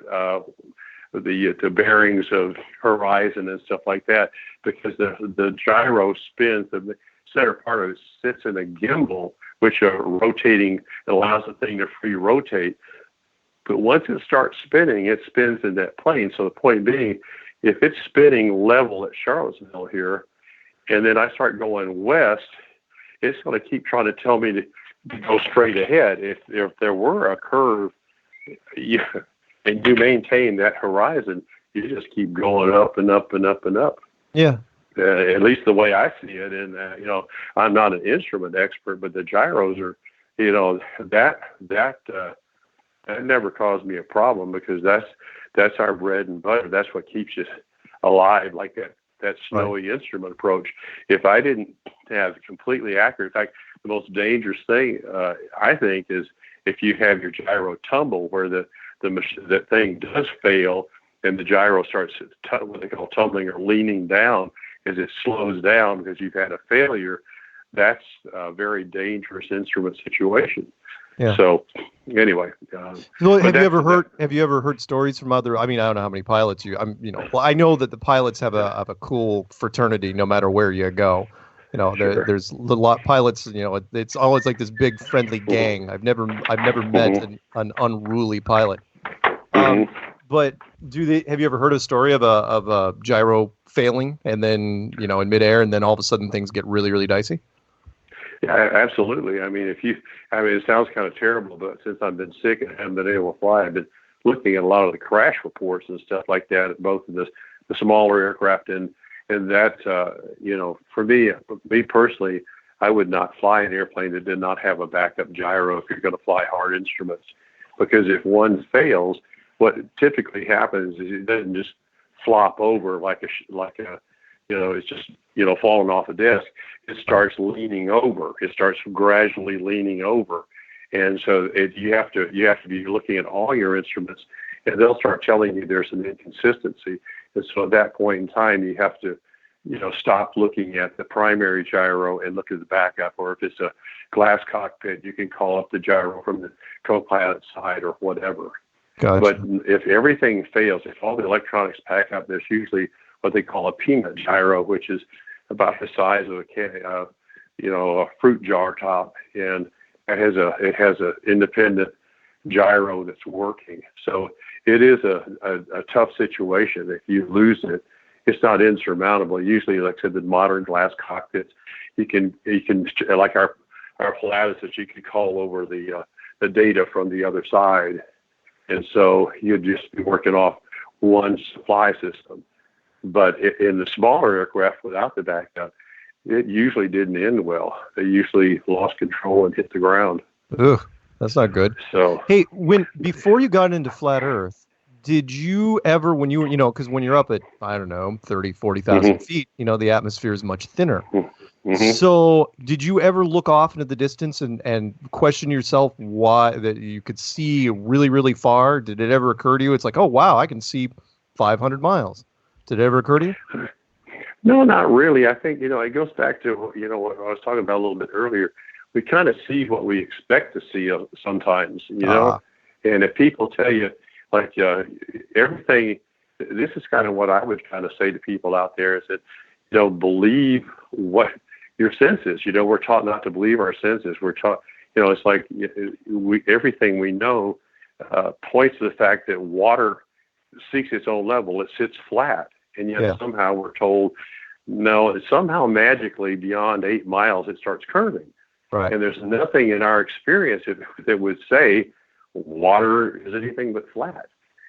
the bearings of horizon and stuff like that, because the gyro spins. The center part of it sits in a gimbal, which rotating allows the thing to free rotate. But once it starts spinning, it spins in that plane. So the point being, if it's spinning level at Charlottesville here, and then I start going west, it's going to keep trying to tell me to go straight ahead. If there were a curve, and you maintain that horizon, you just keep going up and up and up and up. Yeah. At least the way I see it. And, I'm not an instrument expert, but the gyros are, that never caused me a problem, because that's our bread and butter. That's what keeps you alive, like that snowy instrument approach. If I didn't have completely accurate, in fact, the most dangerous thing, I think, is if you have your gyro tumble, where the thing does fail and the gyro starts what they call tumbling or leaning down as it slows down because you've had a failure. That's a very dangerous instrument situation. Yeah. So anyway, have you ever heard stories from other? I mean, I don't know how many pilots well, I know that the pilots have a cool fraternity no matter where you go. There's a lot of pilots. It's always like this big friendly gang. I've never met an unruly pilot. But have you ever heard a story of a gyro failing and then in midair, and then all of a sudden things get really, really dicey? Yeah, absolutely. I mean, it sounds kind of terrible, but since I've been sick and haven't been able to fly, I've been looking at a lot of the crash reports and stuff like that at both of the smaller aircraft and that, for me personally, I would not fly an airplane that did not have a backup gyro if you're going to fly hard instruments, because if one fails, what typically happens is it doesn't just flop over like a it's just falling off a desk. It starts leaning over. It starts gradually leaning over, and so you have to be looking at all your instruments, and they'll start telling you there's an inconsistency. And so at that point in time, you have to stop looking at the primary gyro and look at the backup. Or if it's a glass cockpit, you can call up the gyro from the co-pilot side or whatever. Gotcha. But if everything fails, if all the electronics pack up, there's usually what they call a peanut gyro, which is about the size of a fruit jar top, and it has a independent gyro that's working. So it is a tough situation. If you lose it, it's not insurmountable. Usually, like I said, the modern glass cockpits, you can like our Pilatus, that you can call over the data from the other side, and so you'd just be working off one supply system. But in the smaller aircraft without the backup, it usually didn't end well. They usually lost control and hit the ground. Ugh, that's not good. So, hey, before you got into flat Earth, did you ever, when you were, because when you're up at, I don't know, 30, 40,000 feet, the atmosphere is much thinner. So did you ever look off into the distance and question yourself why that you could see really, really far? Did it ever occur to you? It's like, oh, wow, I can see 500 miles. Did it ever occur to you? No, not really. I think, it goes back to, what I was talking about a little bit earlier. We kind of see what we expect to see sometimes, and if people tell you, like, everything, this is kind of what I would kind of say to people out there is that, believe what your senses. We're taught not to believe our senses. We're taught, it's like everything we know points to the fact that water seeks its own level. It sits flat. And yet somehow we're told, no, somehow magically beyond 8 miles, it starts curving. Right. And there's nothing in our experience that would say water is anything but flat.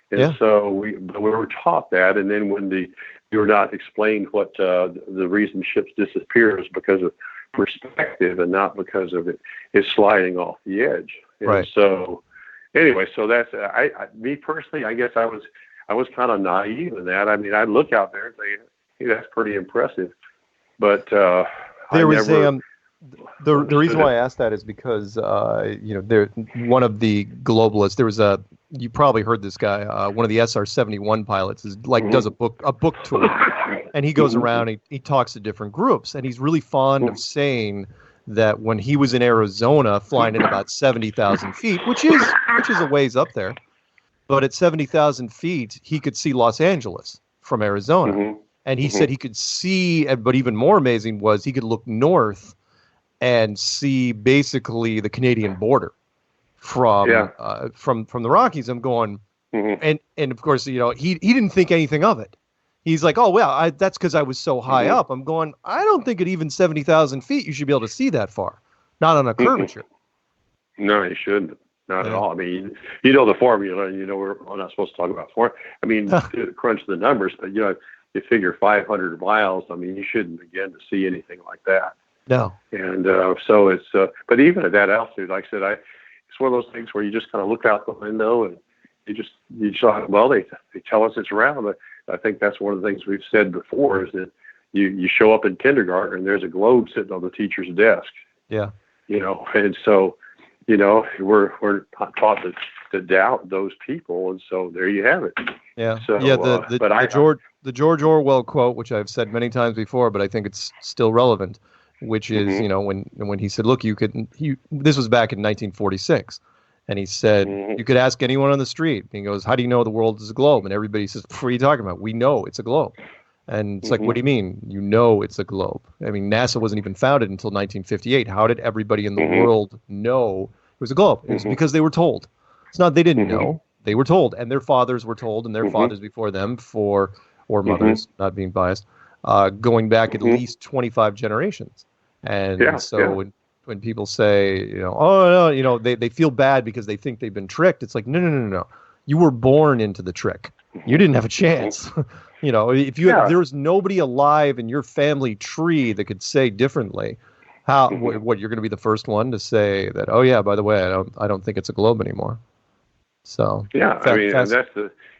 And so we were taught that. And then when we were not explained what the reason ships disappear is because of perspective and not because of it sliding off the edge. And right. So anyway, so that's, me personally, I guess I was kind of naive in that. I mean, I look out there and say, hey, that's pretty impressive. But the reason why I asked that is because one of the globalists. There was you probably heard this guy. One of the SR-71 pilots does a book tour, and he goes around. He talks to different groups, and he's really fond of saying that when he was in Arizona, flying at about 70,000 feet, which is a ways up there. But at 70,000 feet, he could see Los Angeles from Arizona. And he said he could see, but even more amazing was he could look north and see basically the Canadian border from the Rockies. I'm going, and of course, he didn't think anything of it. He's like, oh, well, that's because I was so high up. I'm going, I don't think at even 70,000 feet you should be able to see that far, not on a curvature. No, you shouldn't. Not at all. I mean, the formula, we're not supposed to talk about formula. I mean, crunch the numbers, but, you figure 500 miles. I mean, you shouldn't begin to see anything like that. No. And so it's, but even at that altitude, like I said, it's one of those things where you just kind of look out the window and you saw, well, they tell us it's round. But I think that's one of the things we've said before is that you show up in kindergarten and there's a globe sitting on the teacher's desk. Yeah. And so, we're taught to doubt those people, and so there you have it. Yeah. So, the George Orwell quote, which I've said many times before, but I think it's still relevant, which is when he said, "Look, this was back in 1946, and he said you could ask anyone on the street. And he goes, "How do you know the world is a globe?" And everybody says, "What are you talking about? We know it's a globe." And it's like, what do you mean? It's a globe. I mean, NASA wasn't even founded until 1958. How did everybody in the world know it was a globe? It was because they were told. It's not they didn't know. They were told, and their fathers were told, and their fathers before them, or mothers, not being biased, going back at least 25 generations. And when people say, they feel bad because they think they've been tricked. It's like, no. You were born into the trick. You didn't have a chance. If there was nobody alive in your family tree that could say differently, what you're going to be the first one to say that? Oh yeah, by the way, I don't think it's a globe anymore. So yeah, I mean, and that's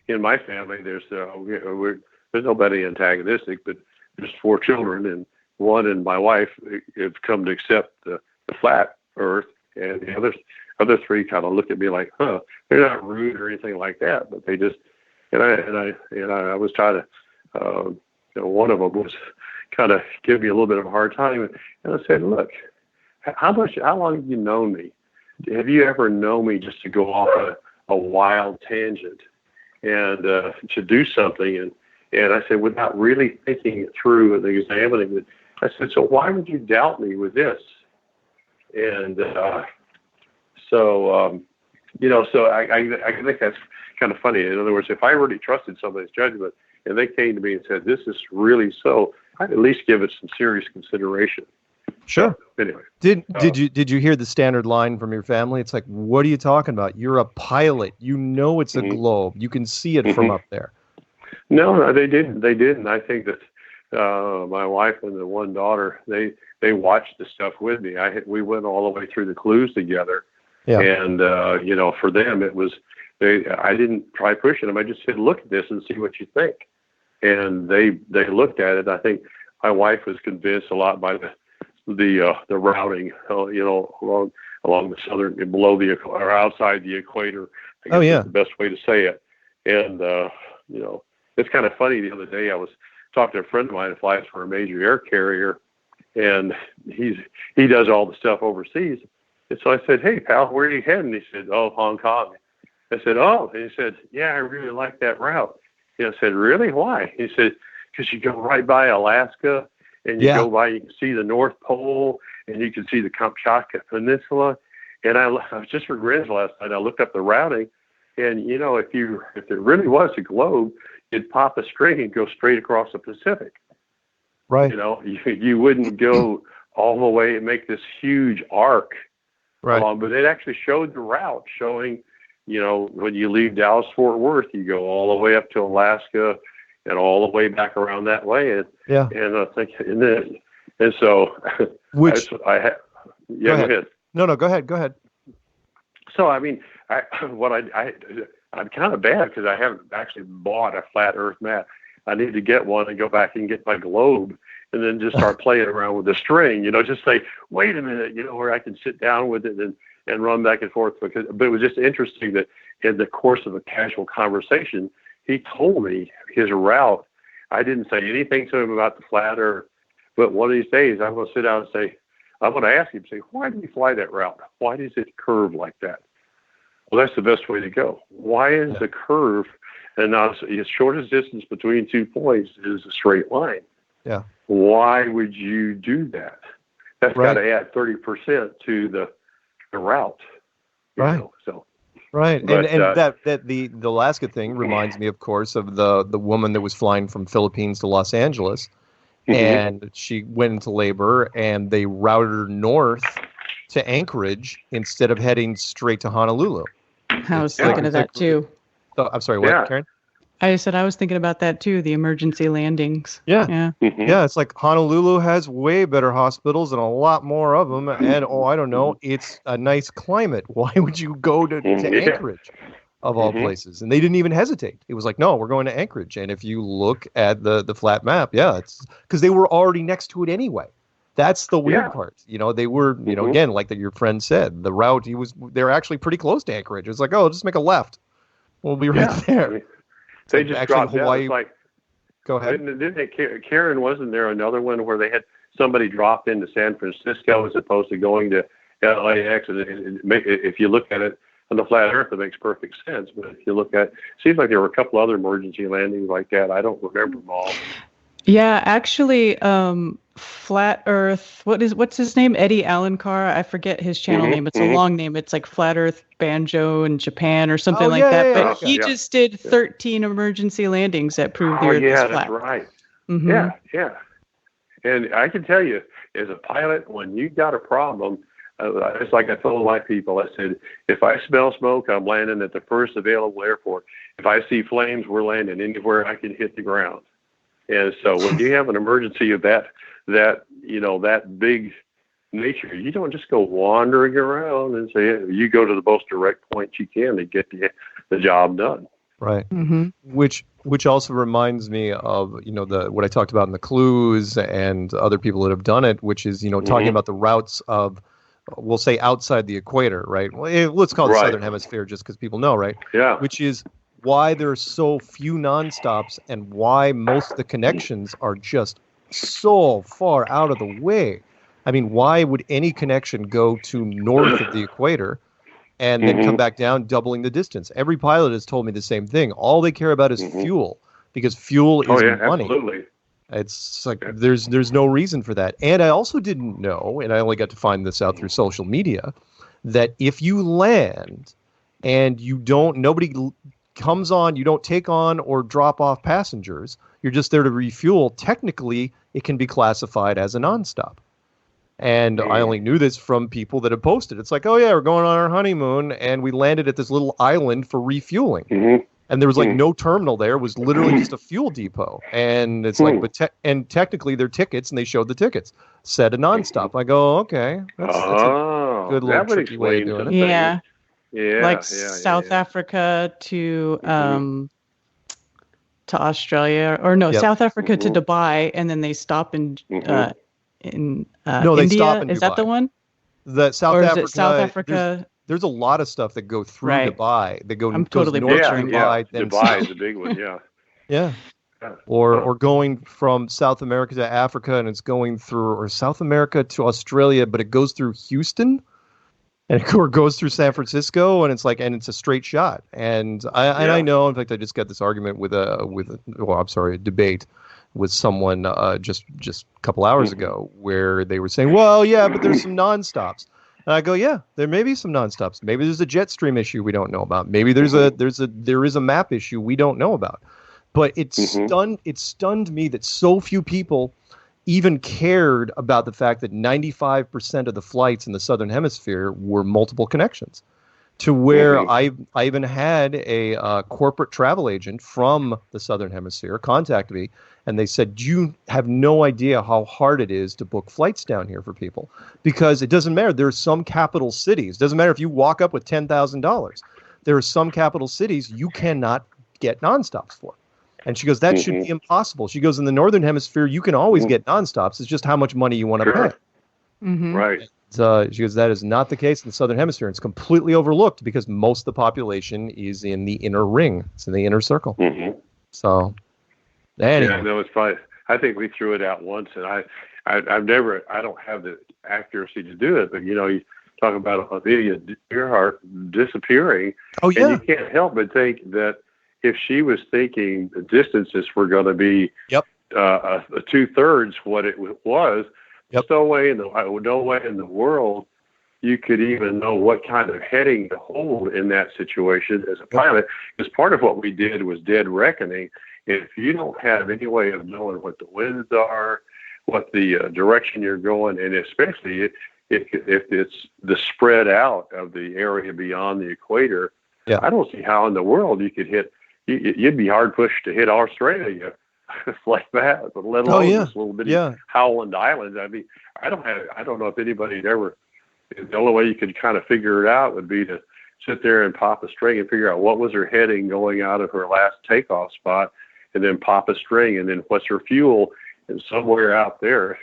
in my family. There's there's nobody antagonistic, but there's 4 children, and one and my wife have come to accept the flat Earth, and the other 3 kind of look at me like, huh? They're not rude or anything like that, but they just and I was trying to. One of them was kind of give me a little bit of a hard time, and I said, look, how long have you known me? Have you ever known me just to go off a wild tangent and to do something? And I said, without really thinking it through and examining it, I said, so why would you doubt me with this? And so I think that's kind of funny. In other words, if I really trusted somebody's judgment and they came to me and said, this is really so, I'd at least give it some serious consideration. Sure. Anyway, did you hear the standard line from your family? It's like, what are you talking about? You're a pilot. You know it's a globe. You can see it from up there. No, they didn't. They didn't. I think that my wife and the one daughter, they watched the stuff with me. We went all the way through the clues together. Yeah. And for them it was I didn't try pushing them. I just said, look at this and see what you think. And they looked at it. I think my wife was convinced a lot by the routing, along the southern, below or outside the equator. I guess that's the best way to say it. And it's kind of funny. The other day I was talking to a friend of mine who flies for a major air carrier, and he does all the stuff overseas. And so I said, hey pal, where are you heading? He said, oh, Hong Kong. I said, oh. And he said, yeah, I really like that route. And I said, really? Why? He said, because you go right by Alaska, and you go by, you can see the North Pole, and you can see the Kamchatka Peninsula. And I was just for grins last night. I looked up the routing, and if it really was a globe, you'd pop a string and go straight across the Pacific. Right. You wouldn't go all the way and make this huge arc. Right. But it actually showed the route, showing, when you leave Dallas Fort Worth, you go all the way up to Alaska and all the way back around that way. And I think, and so, which go ahead. No, go ahead. So, I mean, I'm kind of bad because I haven't actually bought a flat Earth map. I need to get one and go back and get my globe and then just start playing around with the string, just say, wait a minute, where I can sit down with it and run back and forth. But it was just interesting that in the course of a casual conversation, he told me his route. I didn't say anything to him about the flat Earth, but one of these days I'm going to sit down and say, I'm going to ask him, why do you fly that route? Why does it curve like that? Well, that's the best way to go. Why is the curve and not the shortest distance between 2 points is a straight line? Yeah. Why would you do that? That's got to add 30% to the route. Right. So. Right. But, and that the Alaska thing reminds me, of course, of the woman that was flying from Philippines to Los Angeles, and she went into labor, and they routed her north to Anchorage instead of heading straight to Honolulu. I was thinking of that too. Oh, I'm sorry, what, Karen? I said I was thinking about that too, the emergency landings. Yeah. Yeah, it's like Honolulu has way better hospitals and a lot more of them. And, I don't know, it's a nice climate. Why would you go to Anchorage, of all places? And they didn't even hesitate. It was like, no, we're going to Anchorage. And if you look at the flat map, it's because they were already next to it anyway. That's the weird part. They were, again, like your friend said, the route, they're actually pretty close to Anchorage. It's like, just make a left. We'll be right there. I mean, they just dropped Hawaii. Down. It's like, go ahead. Didn't they, Karen, wasn't there another one where they had somebody drop into San Francisco as opposed to going to LAX? And if you look at it on the flat Earth, it makes perfect sense. But if you look at it, seems like there were a couple other emergency landings like that. I don't remember them all. Yeah, actually, Flat Earth. What's his name? Eddie Alencar. I forget his channel name. It's a long name. It's like Flat Earth Banjo in Japan or something like that. But he just did 13 emergency landings that proved the Earth is flat. That's right. Yeah. And I can tell you, as a pilot, when you got a problem, it's like I told my people. I said, if I smell smoke, I'm landing at the first available airport. If I see flames, we're landing anywhere I can hit the ground. And so when you have an emergency of that big nature. You don't just go wandering around and say, you go to the most direct point you can to get the job done. Right. Mm-hmm. Which also reminds me of, what I talked about in the clues and other people that have done it, which is, talking about the routes of, we'll say outside the equator, right? Well, let's call it the Southern Hemisphere just because people know, right? Yeah. Which is why there are so few nonstops and why most of the connections are just so far out of the way. I mean, why would any connection go to north of the equator and then come back down, doubling the distance? Every pilot has told me the same thing. All they care about is fuel, because fuel is money. Absolutely. It's like there's no reason for that. And I also didn't know, and I only got to find this out through social media, that if you land and nobody comes on, you don't take on or drop off passengers, you're just there to refuel, technically it can be classified as a nonstop. And I only knew this from people that have posted. It's like, oh yeah, we're going on our honeymoon and we landed at this little island for refueling. And there was like no terminal there. It was literally just a fuel depot. And it's like, and technically their tickets, and they showed the tickets, said a nonstop. I go, okay, that's a good little tricky way of doing it. Yeah. Yeah. Like South Africa to Australia, or no, South Africa to Dubai, and then they stop in no, they India. stop in Is Dubai. that the one? The South or Africa. Is it South Africa? There's a lot of stuff that go through Dubai. That go. I'm totally north picturing Dubai. Dubai is a big one. Yeah. Yeah. Or going from South America to Africa, and it's going through, or South America to Australia, but it goes through Houston, and it goes through San Francisco, and it's like, and it's a straight shot. And I know, in fact, I just got this argument with a debate with someone just a couple hours ago, where they were saying, well, yeah, but there's some nonstops. And I go, yeah, there may be some nonstops. Maybe there's a jet stream issue we don't know about. Maybe there is a map issue we don't know about. But it stunned me that so few people even cared about the fact that 95% of the flights in the Southern Hemisphere were multiple connections. To where I even had a corporate travel agent from the Southern Hemisphere contact me, and they said, you have no idea how hard it is to book flights down here for people, because it doesn't matter. There are some capital cities. It doesn't matter if you walk up with $10,000. There are some capital cities you cannot get nonstops for. And she goes, that should be impossible. She goes, in the Northern Hemisphere, you can always get nonstops. It's just how much money you want to pay. Right. She goes, that is not the case in the Southern Hemisphere. It's completely overlooked because most of the population is in the inner ring. It's in the inner circle. So, anyway. Yeah, no, it's fine. I think we threw it out once, and I don't have the accuracy to do it, but you talk about Amelia Earhart disappearing. Oh yeah. And you can't help but think that if she was thinking the distances were going to be 2/3 what it was. No way in the world you could even know what kind of heading to hold in that situation as a pilot. Because part of what we did was dead reckoning. If you don't have any way of knowing what the winds are, what the direction you're going, and especially if it's the spread out of the area beyond the equator, I don't see how in the world you could hit. You'd be hard pushed to hit Australia like that, but let alone this little bitty Howland Islands. I mean, I don't know if anybody'd ever. The only way you could kind of figure it out would be to sit there and pop a string and figure out what was her heading going out of her last takeoff spot, and then pop a string, and then what's her fuel, and somewhere out there.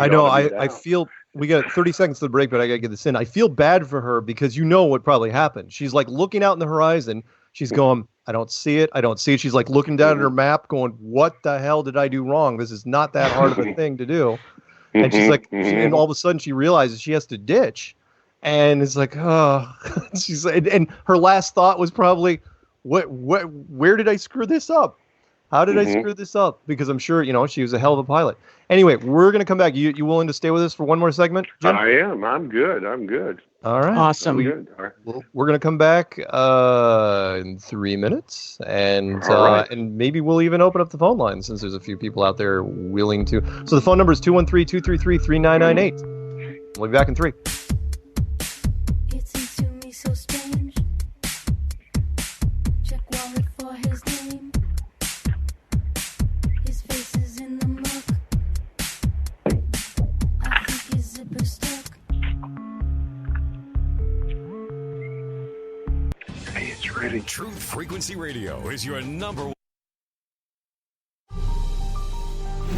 I know. I feel we got 30 seconds to the break, but I got to get this in. I feel bad for her because what probably happened. She's like looking out in the horizon. She's going, I don't see it. I don't see it. She's like looking down at her map going, what the hell did I do wrong? This is not that hard of a thing to do. And she's like, and all of a sudden she realizes she has to ditch. And it's like, oh, she's like, and her last thought was probably, where did I screw this up? How did I screw this up? Because I'm sure, she was a hell of a pilot. Anyway, we're going to come back. You willing to stay with us for one more segment, Jim? I am. I'm good. All right. Awesome. Good. All right. We're going to come back in 3 minutes, and and maybe we'll even open up the phone line since there's a few people out there willing to. So the phone number is 213-233-3998. We'll be back in 3. It seems to me so strange. Check wallet for his name. His face is in the muck. I think his zipper It's ready. Truth Frequency Radio is your number one.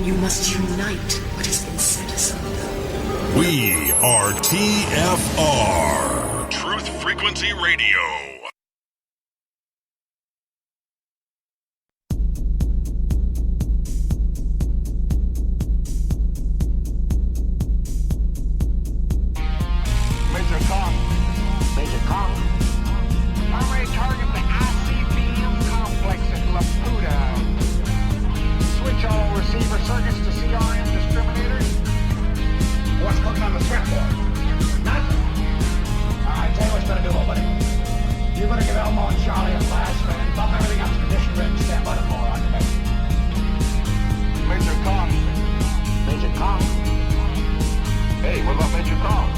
You must unite what has been set asunder. We are TFR. Truth Frequency Radio. Major Kong. Major Kong. Primary target the ICBM complex at Laputa. Switch all receiver circuits to CRM discriminators. What's cooking on the scrapboard? Nothing. Alright, tell you what you better do, old buddy. You better give Elmo and Charlie a flash, man. Bump everything up to condition ready. Stand by the floor on your back. Major Kong. Major Kong. Hey, what about Major Kong?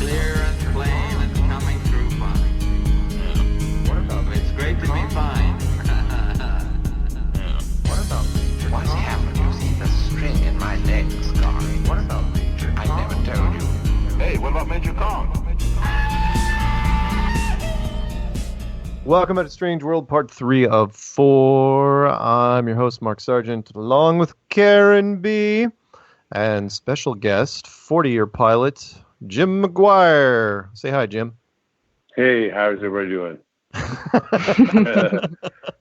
Clear and plain and coming through fine. What about It's great to be fine. What about Major What's Kong? happened? You see the string in my leg, Scar. What about Major I Kong? never told you. Hey, what about Major Kong? Welcome to Strange World, Part 3 of 4. I'm your host, Mark Sargent, along with Karen B. and special guest, 40-year pilot, Jim McGuire. Say hi, Jim. Hey, how's everybody doing?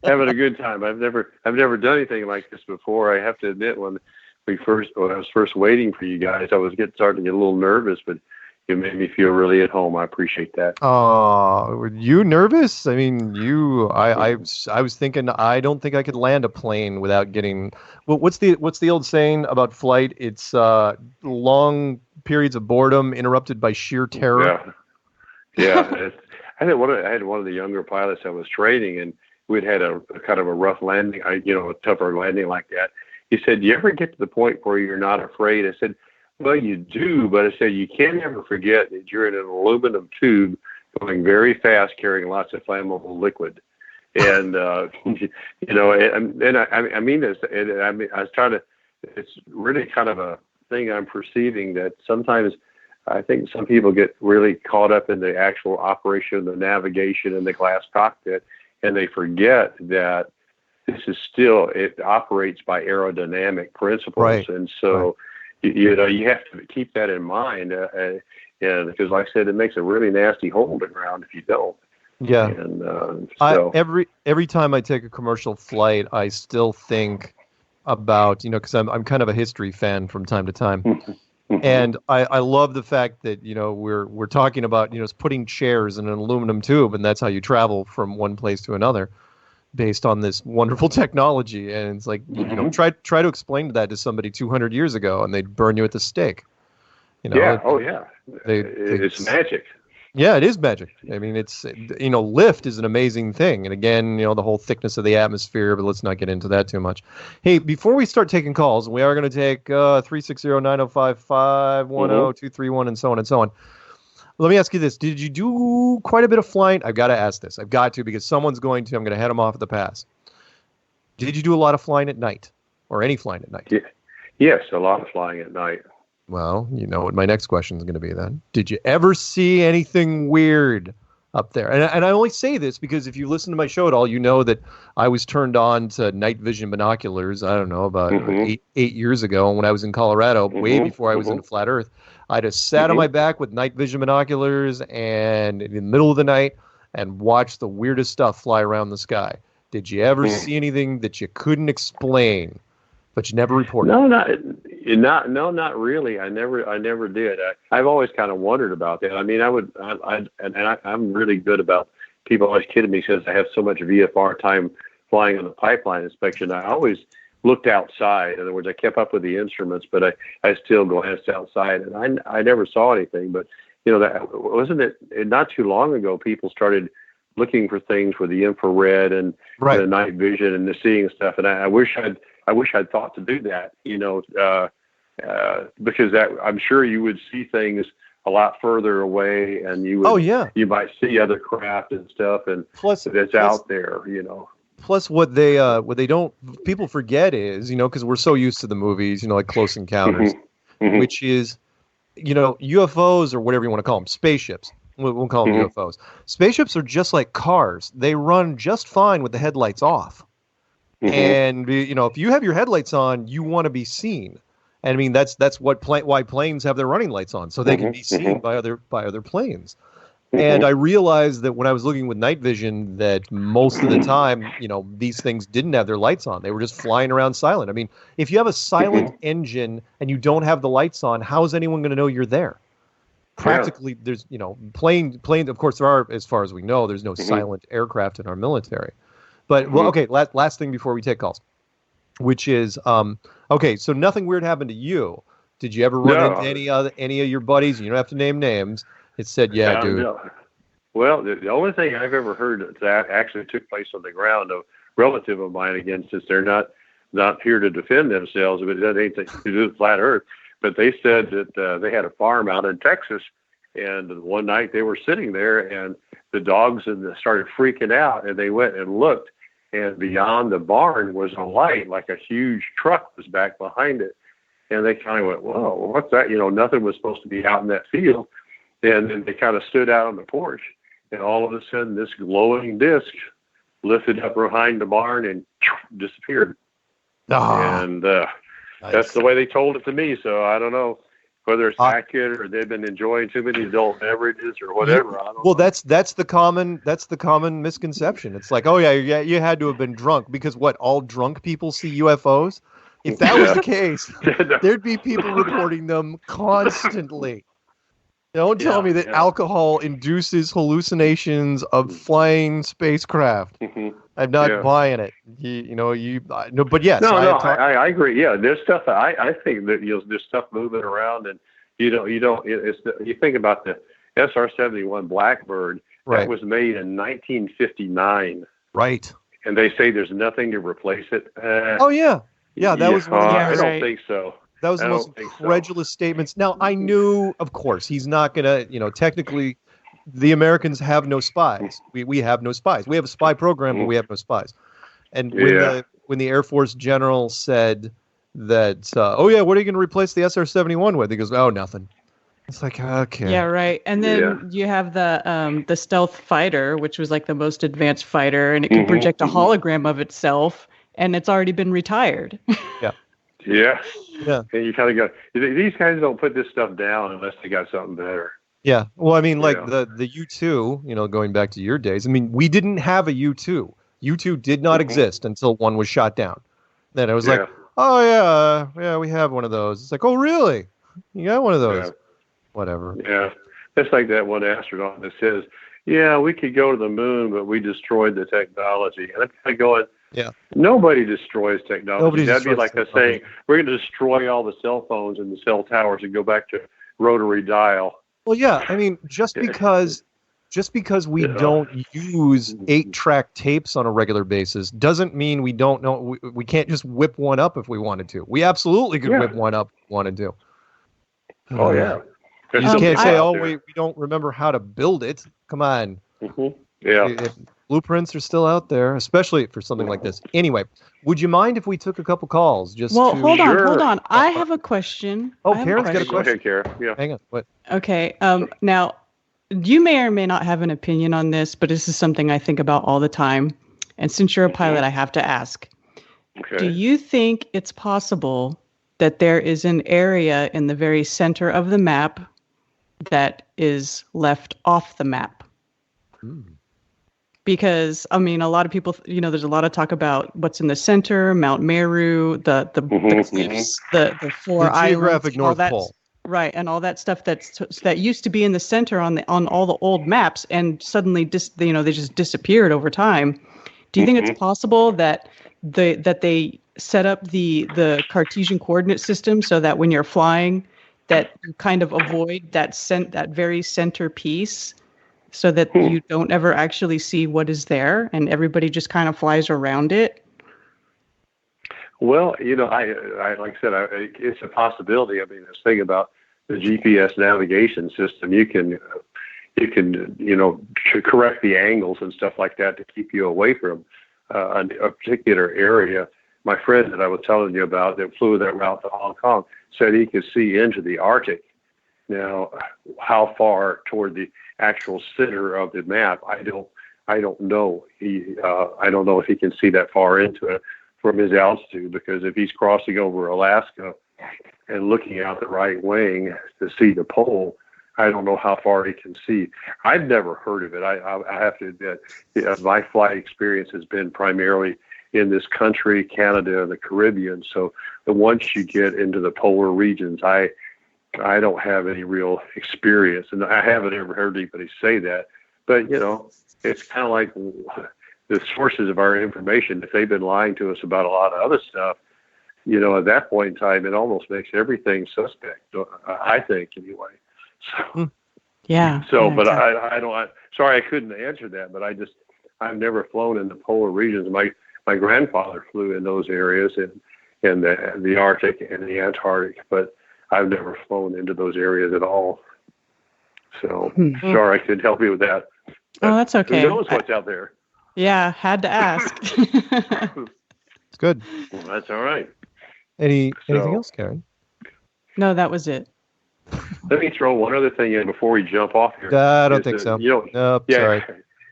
Having a good time. I've never done anything like this before. I have to admit, when I was first waiting for you guys, I was starting to get a little nervous, but you made me feel really at home. I appreciate that. Were you nervous? I mean, I was thinking, I don't think I could land a plane without getting. Well, what's the old saying about flight? It's long periods of boredom interrupted by sheer terror. Yeah. I had one of the younger pilots I was training, and we'd had a kind of a rough landing, a tougher landing like that. He said, "Do you ever get to the point where you're not afraid?" I said, "Well, you do, but I said you can't ever forget that you're in an aluminum tube going very fast, carrying lots of flammable liquid." And I mean this. And I was trying to. It's really kind of a thing I'm perceiving, that sometimes I think some people get really caught up in the actual operation of the navigation in the glass cockpit, and they forget that this is it operates by aerodynamic principles, Right. and so. Right. You have to keep that in mind, and because, like I said, it makes a really nasty hole in the ground if you don't. Yeah. And so every time I take a commercial flight, I still think about, because I'm kind of a history fan from time to time, and I love the fact that we're talking about putting chairs in an aluminum tube, and that's how you travel from one place to another, based on this wonderful technology. And it's like, try to explain that to somebody 200 years ago, and they'd burn you at the stake. Yeah. Oh, yeah. It's magic. Yeah, it is magic. I mean, it's, lift is an amazing thing. And again, the whole thickness of the atmosphere, but let's not get into that too much. Hey, before we start taking calls, we are going to take 360-905-510-231 and so on and so on. Let me ask you this. Did you do quite a bit of flying? I've got to ask this. I've got to, because someone's going to. I'm going to head them off at the pass. Did you do a lot of flying at night, or any flying at night? Yeah. Yes, a lot of flying at night. Well, you know what my next question is going to be then. Did you ever see anything weird up there? And I only say this because if you listen to my show at all, you know that I was turned on to night vision binoculars, I don't know, about 8 years ago when I was in Colorado, way before I was into Flat Earth. I just sat on my back with night vision binoculars and in the middle of the night and watched the weirdest stuff fly around the sky. Did you ever see anything that you couldn't explain, but you never reported? No, not really. I never did. I've always kind of wondered about that. I mean, I'm really good about, people always kidding me, says I have so much VFR time flying on the pipeline inspection. I always looked outside. In other words, I kept up with the instruments, but I still glanced outside, and I never saw anything. But that wasn't it. Not too long ago, people started looking for things with the infrared and the night vision and the seeing stuff. And I wish I'd thought to do that. Because I'm sure you would see things a lot further away, and you would, you might see other craft and stuff, and that's out there. Plus, what people forget is, because we're so used to the movies, like Close Encounters, which is, UFOs or whatever you want to call them, spaceships. We'll call them UFOs. Spaceships are just like cars. They run just fine with the headlights off. And if you have your headlights on, you want to be seen. And I mean, that's why planes have their running lights on, so they can be seen by other planes. And I realized that when I was looking with night vision, that most of the time, these things didn't have their lights on. They were just flying around silent. I mean, if you have a silent engine and you don't have the lights on, how is anyone going to know you're there? Practically, there's, planes, of course, there are, as far as we know, there's no silent aircraft in our military. But, well, okay, last thing before we take calls, which is, okay, so nothing weird happened to you. Did you ever run into any of your buddies? You don't have to name names. It said, yeah, dude. No. Well, the only thing I've ever heard that actually took place on the ground, a relative of mine, again, since they're not here to defend themselves, but it doesn't anything to do with flat Earth. But they said that they had a farm out in Texas, and one night they were sitting there, and the dogs started freaking out, and they went and looked, and beyond the barn was a light, like a huge truck was back behind it. And they kind of went, whoa, what's that? Nothing was supposed to be out in that field. And then they kind of stood out on the porch, and all of a sudden this glowing disc lifted up behind the barn and disappeared. And that's the way they told it to me. So I don't know whether it's accurate or they've been enjoying too many adult beverages or whatever. I don't know. That's the common misconception. It's like, oh yeah, you had to have been drunk, because all drunk people see UFOs? If that was the case, there'd be people reporting them constantly. Don't tell me that alcohol induces hallucinations of flying spacecraft. I'm not buying it. But yes. I agree. Yeah, there's stuff. I think that there's stuff moving around, and you think about the SR-71 Blackbird that was made in 1959. Right. And they say there's nothing to replace it. That was one of I don't think so. That was the most incredulous statements. Now, I knew, of course, he's not going to, technically, the Americans have no spies. We have no spies. We have a spy program, but we have no spies. And when the Air Force general said that, what are you going to replace the SR-71 with? He goes, oh, nothing. It's like, okay. Yeah, right. And then you have the stealth fighter, which was like the most advanced fighter, and it can project a hologram of itself, and it's already been retired. Yeah. Yeah. And you kind of go, these guys don't put this stuff down unless they got something better. Yeah. Well, I mean, like the U-2, going back to your days, I mean, we didn't have a U-2. U-2 did not exist until one was shot down. Then it was like, oh, yeah, we have one of those. It's like, oh, really? You got one of those? Yeah. Whatever. Yeah. It's like that one astronaut that says, yeah, we could go to the moon, but we destroyed the technology. And I'm kind of going, nobody destroys technology. That'd be like us saying, we're going to destroy all the cell phones and the cell towers and go back to rotary dial. Well, yeah. I mean, just because we don't use 8-track tapes on a regular basis doesn't mean we don't know. We can't just whip one up if we wanted to. We absolutely could whip one up if we wanted to. Oh, yeah. You just can't say, we don't remember how to build it. Come on. Yeah. If blueprints are still out there, especially for something like this. Anyway, would you mind if we took a couple calls? Hold on. I have a question. Oh, Karen's got a question. Go ahead, Karen. Yeah. Hang on. What? Okay. Now, you may or may not have an opinion on this, but this is something I think about all the time. And since you're a pilot, I have to ask. Okay. Do you think it's possible that there is an area in the very center of the map that is left off the map? Because, I mean, a lot of people, there's a lot of talk about what's in the center, Mount Meru, the cliffs, the four islands, geographic North Pole. Right, and all that stuff that used to be in the center on all the old maps, and suddenly they just disappeared over time. Do you think it's possible that they set up the Cartesian coordinate system so that when you're flying, that you kind of avoid that very center piece, so that you don't ever actually see what is there, and everybody just kind of flies around it? Well, I like I said, it's a possibility. I mean, this thing about the GPS navigation system, you can correct the angles and stuff like that to keep you away from a particular area. My friend that I was telling you about that flew that route to Hong Kong said he could see into the Arctic. Now, how far toward the actual center of the map, I don't know. I don't know if he can see that far into it from his altitude, because if he's crossing over Alaska and looking out the right wing to see the pole, I don't know how far he can see. I've never heard of it. I have to admit, my flight experience has been primarily in this country, Canada, and the Caribbean. So once you get into the polar regions, I don't have any real experience, and I haven't ever heard anybody say that. But, it's kind of like the sources of our information. If they've been lying to us about a lot of other stuff, at that point in time, it almost makes everything suspect, I think, anyway. So, yeah. So, yeah, but exactly. sorry, I couldn't answer that, but I've never flown in the polar regions. My grandfather flew in those areas in the Arctic and the Antarctic, but I've never flown into those areas at all. So sorry I couldn't help you with that. Oh, that's okay. Who knows what's out there? Yeah, had to ask. It's good. Well, that's all right. Anything else, Karen? No, that was it. Let me throw one other thing in before we jump off here. I don't think so. Nope, yeah, sorry.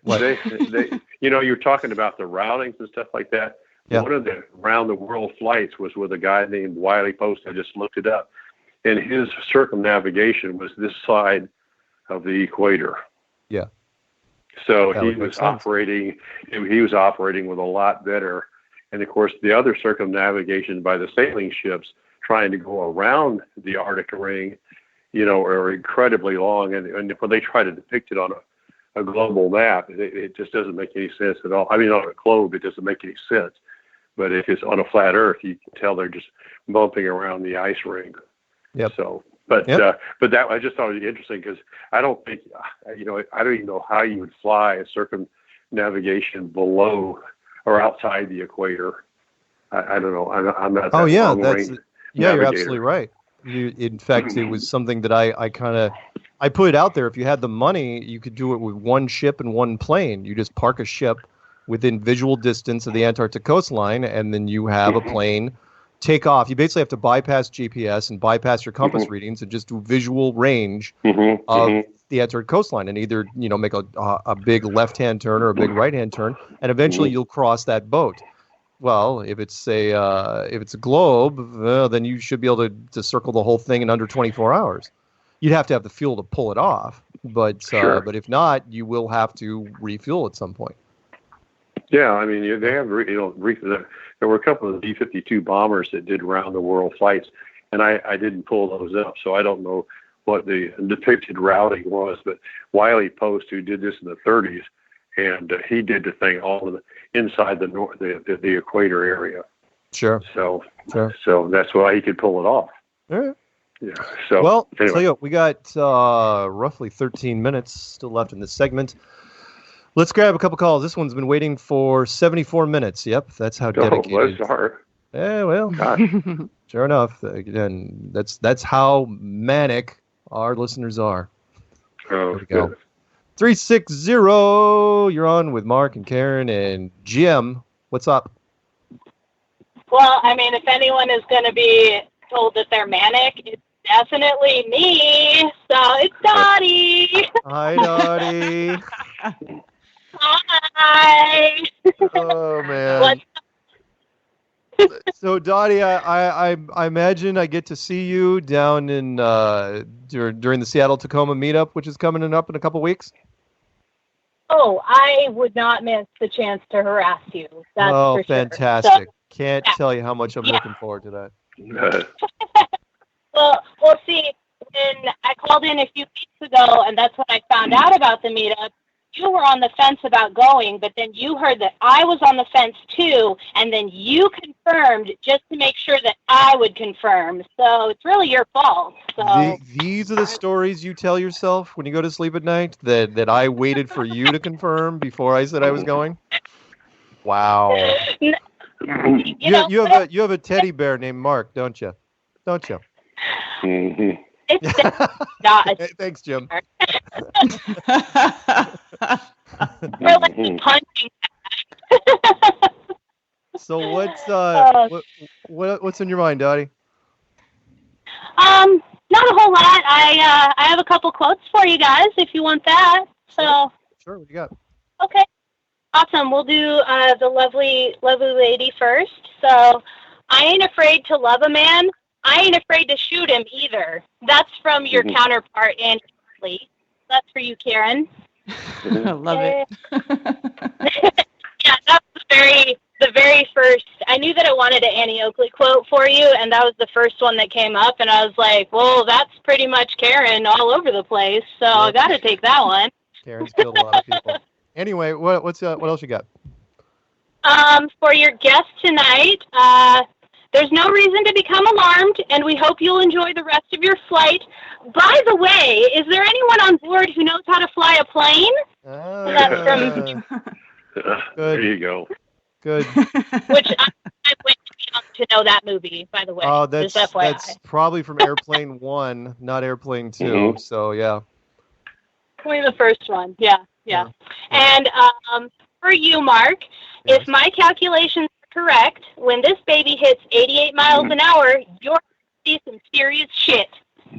What? They, you're talking about the routings and stuff like that. Yeah. One of the round-the-world flights was with a guy named Wiley Post. I just looked it up. And his circumnavigation was this side of the equator. Yeah. So That he would make was sense. operating with a lot better. And of course, the other circumnavigation by the sailing ships trying to go around the Arctic Ring, are incredibly long. And when they try to depict it on a global map, it just doesn't make any sense at all. I mean, on a globe, it doesn't make any sense. But if it's on a flat Earth, you can tell they're just bumping around the ice ring. Yep. So, but Yep. but that I just thought it was interesting, because I don't think, I don't even know how you would fly a circumnavigation below or outside the equator. I don't know. I'm not. Oh that yeah, long-range you're navigator. absolutely right. In fact, it was something that I put it out there. If you had the money, you could do it with one ship and one plane. You just park a ship within visual distance of the Antarctic coastline, and then you have a plane take off. You basically have to bypass GPS and bypass your compass readings and just do visual range of the Antarctic coastline, and either make a big left-hand turn or a big right-hand turn, and eventually you'll cross that boat. Well, if it's a globe, then you should be able to circle the whole thing in under 24 hours. You'd have to have the fuel to pull it off, but Sure. But if not, you will have to refuel at some point. Yeah, I mean, they have, there were a couple of B-52 bombers that did round-the-world flights, and I didn't pull those up, so I don't know what the depicted routing was. But Wiley Post, who did this in the 30s, and he did the thing all inside the equator area. Sure. So Sure. So that's why he could pull it off. All right. Yeah. So Well, anyway. tell you what, we got roughly 13 minutes still left in this segment. Let's grab a couple calls. This one's been waiting for 74 minutes. Yep, that's how dedicated. Bless her. Yeah, well, sure enough. Again, that's how manic our listeners are. Oh, There we go. good. 360, you're on with Mark and Karen and Jim. What's up? Well, I mean, if anyone is going to be told that they're manic, it's definitely me. So it's Dottie. Hi, Dottie. Hi. Oh, man. What's So, Dottie, I imagine I get to see you down in during the Seattle-Tacoma meetup, which is coming up in a couple weeks. Oh, I would not miss the chance to harass you. That's for fantastic. Sure. So, Can't tell you how much I'm looking forward to that. well, see, when I called in a few weeks ago, and that's when I found out about the meetup, you were on the fence about going, but then you heard that I was on the fence too, and then you confirmed just to make sure that I would confirm. So it's really your fault. So These are the stories you tell yourself when you go to sleep at night, that I waited for you to confirm before I said I was going? Wow. You have a teddy bear named Mark, don't you? Don't you? Mm-hmm. It's not Hey, thanks, Jim. We're like punching. So what's in your mind, Dottie? Not a whole lot. I have a couple quotes for you guys if you want that. So Sure, what do you got? okay, awesome. We'll do the lovely lady first. So, I ain't afraid to love a man. I ain't afraid to shoot him either. That's from your counterpart, Annie Lee. That's for you, Karen. I love it. Yeah, that was the very first. I knew that I wanted an Annie Oakley quote for you, and that was the first one that came up. And I was like, well, that's pretty much Karen all over the place. So I got to take that one. Karen's killed a lot of people. Anyway, what else you got? For your guest tonight, there's no reason to become alarmed, and we hope you'll enjoy the rest of your flight. By the way, is there anyone on board who knows how to fly a plane? That's from. There you go. Good. Which I'm way too young to know that movie, by the way. Oh, Just FYI. that's probably from Airplane 1, not Airplane 2. So, yeah. Only the first one. Yeah. And for you, Mark, Yes. if my calculations are correct, when this baby hits 88 miles an hour, you're going to see some serious shit.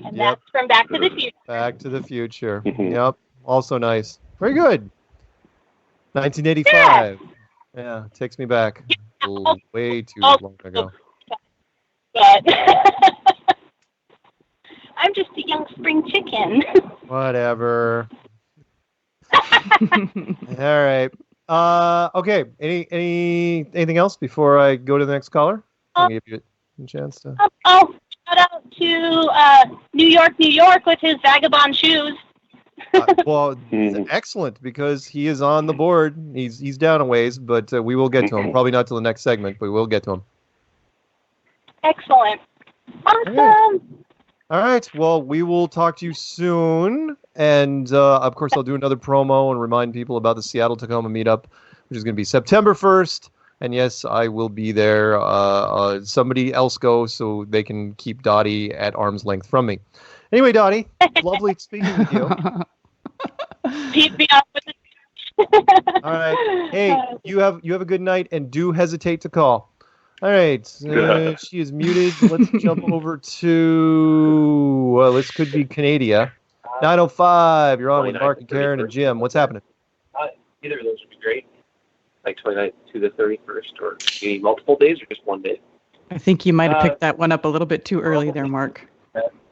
And that's from Back to the Future. Back to the Future. Yep. Also nice. Very good. 1985. Yeah, takes me back. Way too long ago. But I'm just a young spring chicken. Whatever. All right. Okay. Anything else before I go to the next caller? I'll give you a chance to. Oh, shout out to New York with his vagabond shoes. Well, excellent, because he is on the board. He's down a ways, but we will get to him. Probably not till the next segment, but we'll get to him. Excellent. Awesome. All right. Well, we will talk to you soon. And, of course, I'll do another promo and remind people about the Seattle-Tacoma meetup, which is going to be September 1st. And, yes, I will be there. Somebody else go so they can keep Dottie at arm's length from me. Anyway, Dottie, lovely speaking with you. Keep me up with All right. Hey, you have a good night, and do hesitate to call. All right. She is muted. Let's jump over to, this could be Canada. 905, you're on with Mark and Karen and Jim. What's happening? Either of those would be great. Like 29th to the 31st, or you need multiple days or just one day? I think you might have picked that one up a little bit too early there, Mark.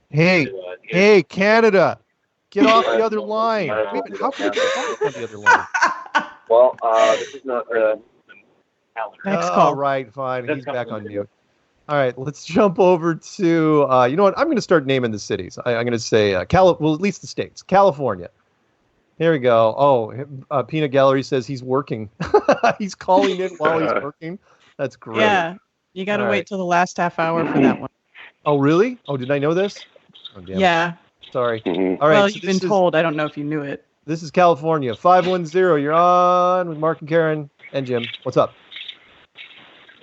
Hey, Canada, get off the other line. Wait, how can you get off the other line? Well, this is not the calendar. Next call. Right, fine. He's back on mute. All right, let's jump over to, you know what? I'm going to start naming the cities. I'm going to say, at least the states. California. Here we go. Oh, Peanut Gallery says he's working. He's calling in while he's working. That's great. Yeah, you got to wait till the last half hour for that one. Oh, really? Oh, did I know this? Oh, damn. Yeah. Sorry. All right. Well, you've been told. I don't know if you knew it. This is California. 510. You're on with Mark and Karen and Jim. What's up?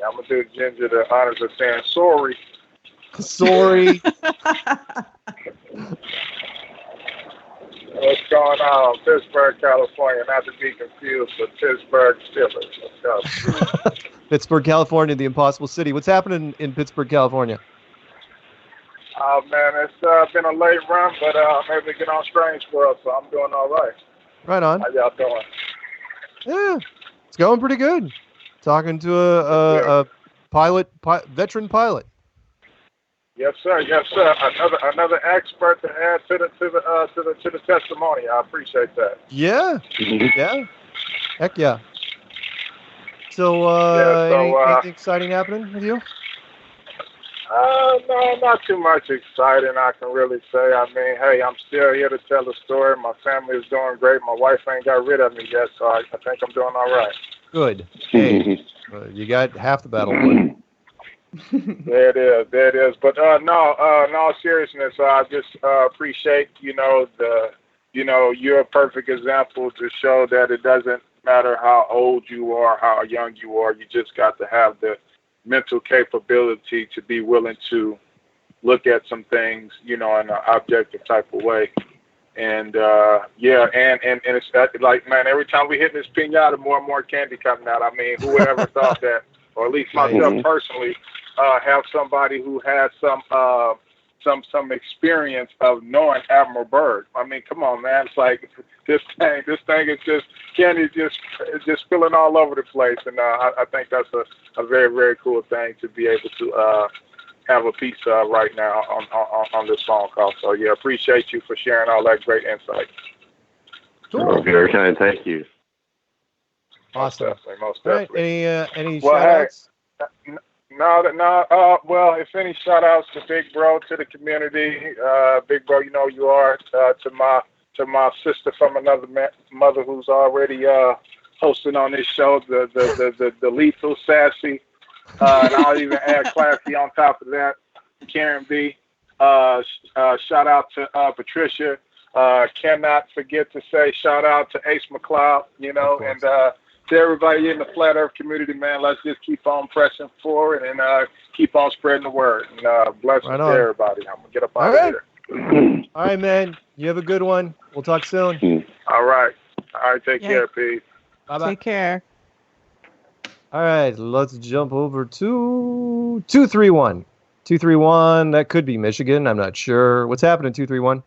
I'm going to do Ginger the honors of saying sorry. Sorry. What's going on? Pittsburgh, California. Not to be confused with Pittsburgh Steelers. Pittsburgh, California, the impossible city. What's happening in Pittsburgh, California? Oh, man, it's been a late run, but I'm able to get on Strange for us, so I'm doing all right. Right on. How y'all doing? Yeah, it's going pretty good. Talking to a veteran pilot. Yes, sir. Yes, sir. Another expert to add to the testimony. I appreciate that. Yeah. Yeah. Heck yeah. So, anything exciting happening with you? No, not too much exciting, I can really say. I mean, hey, I'm still here to tell the story. My family is doing great. My wife ain't got rid of me yet, so I think I'm doing all right. Good. Hey, you got half the battle won. There it is. But no, in all seriousness, I just appreciate, you're a perfect example to show that it doesn't matter how old you are, how young you are. You just got to have the mental capability to be willing to look at some things, in an objective type of way. And and it's like, man, every time we hit this piñata, more and more candy coming out. I mean, who would ever thought that, or at least myself personally, have somebody who has some experience of knowing Admiral Byrd. I mean, come on, man. It's like this thing is just candy just spilling all over the place, and I think that's a very, very cool thing to be able to have a piece of right now on this phone call. So yeah, appreciate you for sharing all that great insight. Cool. Very kind. Thank you. Awesome. Most All right. definitely. Any Well, shout-outs? No. Well, if any shout outs to Big Bro, to the community, Big Bro, you know you are, to my sister from another mother who's already hosting on this show, the lethal sassy, and I'll even add classy on top of that, Karen B. Shout out to Patricia. Cannot forget to say shout out to Ace McLeod, and to everybody in the Flat Earth community, man. Let's just keep on pressing forward and keep on spreading the word. And blessings to everybody. I'm going to get up out of here. All right, man. You have a good one. We'll talk soon. All right. Take care, Pete. Bye-bye. Take care. All right, let's jump over to 231. 231, that could be Michigan. I'm not sure. What's happening, 231?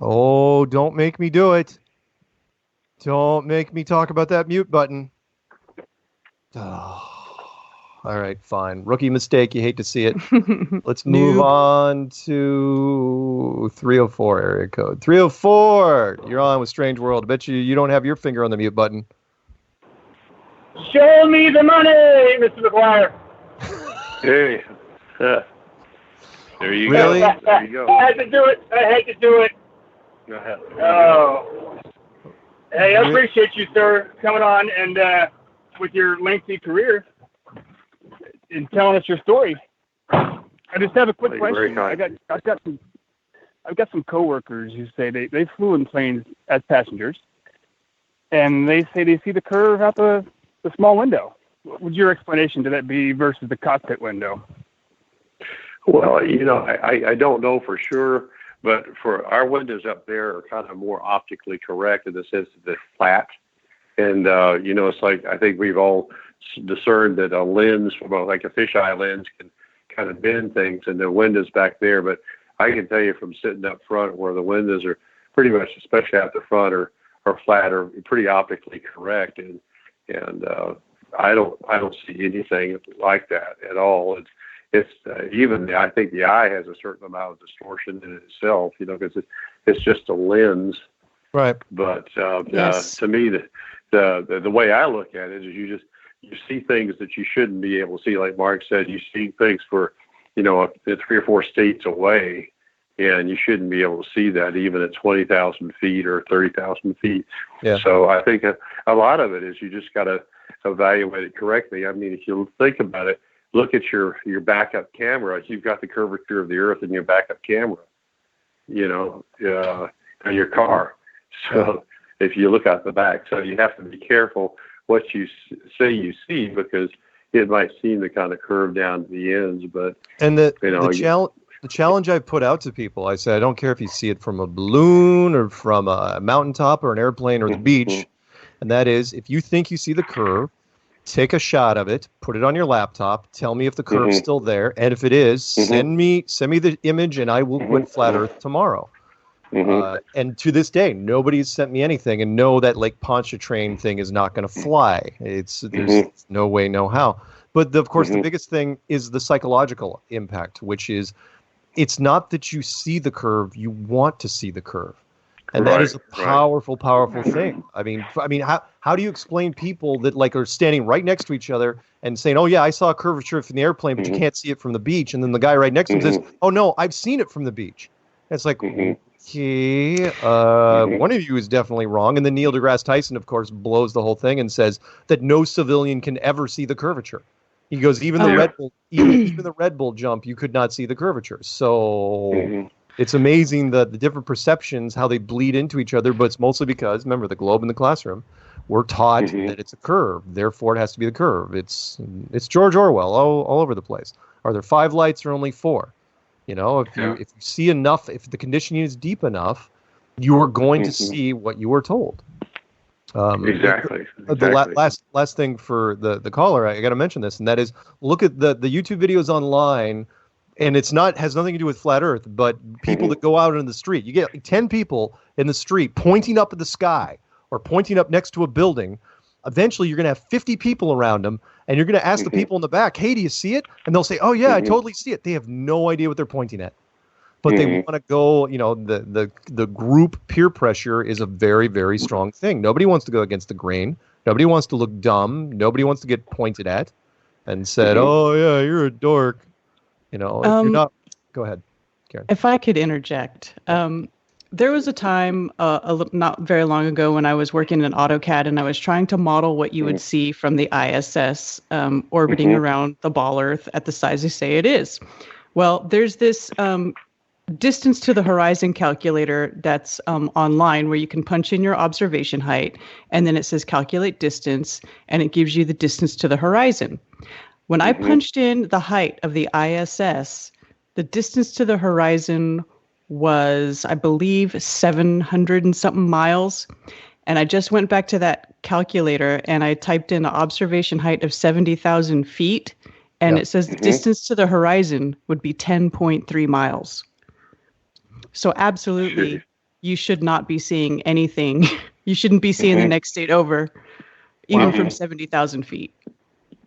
Oh, don't make me do it. Don't make me talk about that mute button. Oh. All right, fine. Rookie mistake. You hate to see it. Let's move on to 304 area code. 304, you're on with Strange World. I bet you don't have your finger on the mute button. Show me the money, Mr. McGuire. Hey. There you Really? go. There you go. I had to do it. Go ahead. Oh. Hey, I appreciate you, sir, coming on and with your lengthy career and telling us your story. I just have a quick question. I've got some coworkers who say they flew in planes as passengers, and they say they see the curve out the small window. What would your explanation to that be versus the cockpit window? Well, I don't know for sure, but for our windows up there are kind of more optically correct in the sense that they're flat. And, it's like, I think we've all discerned that a lens, like a fisheye lens, can kind of bend things, and the windows back there. But I can tell you from sitting up front where the windows are pretty much, especially at the front, are flat, or pretty optically correct. And I don't see anything like that at all. It's even I think the eye has a certain amount of distortion in itself, because it's just a lens. Right. But Yes. to me, the way I look at it is you see things that you shouldn't be able to see. Like Mark said, you see things for 3 or 4 states away, and you shouldn't be able to see that even at 20,000 feet or 30,000 feet. Yeah. So I think a lot of it is you just got to evaluate it correctly. I mean, if you think about it, look at your backup camera. You've got the curvature of the Earth in your backup camera, in your car. So if you look out the back, so you have to be careful what you say you see, because it might seem to kind of curve down to the ends. But the challenge I put out to people, I say, I don't care if you see it from a balloon or from a mountaintop or an airplane or the beach, and that is, if you think you see the curve, take a shot of it, put it on your laptop, tell me if the curve's still there, and if it is, send me the image, and I will quit Flat Earth tomorrow. And to this day, nobody's sent me anything, and know that Lake Pontchartrain thing is not going to fly. There's no way, no how. But of course, the biggest thing is the psychological impact, which is, it's not that you see the curve, you want to see the curve. And that is a powerful, powerful thing. I mean, how do you explain people that are standing right next to each other and saying, "Oh yeah, I saw a curvature from the airplane, but you can't see it from the beach," and then the guy right next to him says, "Oh no, I've seen it from the beach." And it's like, okay, one of you is definitely wrong. And then Neil deGrasse Tyson, of course, blows the whole thing and says that no civilian can ever see the curvature. He goes, even the Red Bull, even the Red Bull jump, you could not see the curvature. So. It's amazing the different perceptions, how they bleed into each other, but it's mostly because, remember, the globe in the classroom, we're taught that it's a curve, therefore it has to be the curve. It's George Orwell all over the place. Are there 5 lights or only 4? If you see enough, if the conditioning is deep enough, you are going to see what you were told. Exactly. The last thing for the caller, I got to mention this, and that is look at the YouTube videos online, and has nothing to do with flat Earth, but people that go out in the street. You get 10 people in the street pointing up at the sky or pointing up next to a building. Eventually, you're going to have 50 people around them, and you're going to ask the people in the back, "Hey, do you see it?" And they'll say, "Oh yeah, I totally see it." They have no idea what they're pointing at. But they want to go, the group peer pressure is a very, very strong thing. Nobody wants to go against the grain. Nobody wants to look dumb. Nobody wants to get pointed at and said, "Oh yeah, you're a dork." If you're not. Go ahead, Karen. If I could interject, there was a time not very long ago when I was working in AutoCAD and I was trying to model what you would see from the ISS orbiting around the ball Earth at the size they say it is. Well, there's this distance to the horizon calculator that's online where you can punch in your observation height and then it says calculate distance and it gives you the distance to the horizon. When I punched in the height of the ISS, the distance to the horizon was, I believe, 700 and something miles. And I just went back to that calculator and I typed in an observation height of 70,000 feet. And it says the distance to the horizon would be 10.3 miles. So absolutely, you should not be seeing anything. You shouldn't be seeing the next state over, even from 70,000 feet.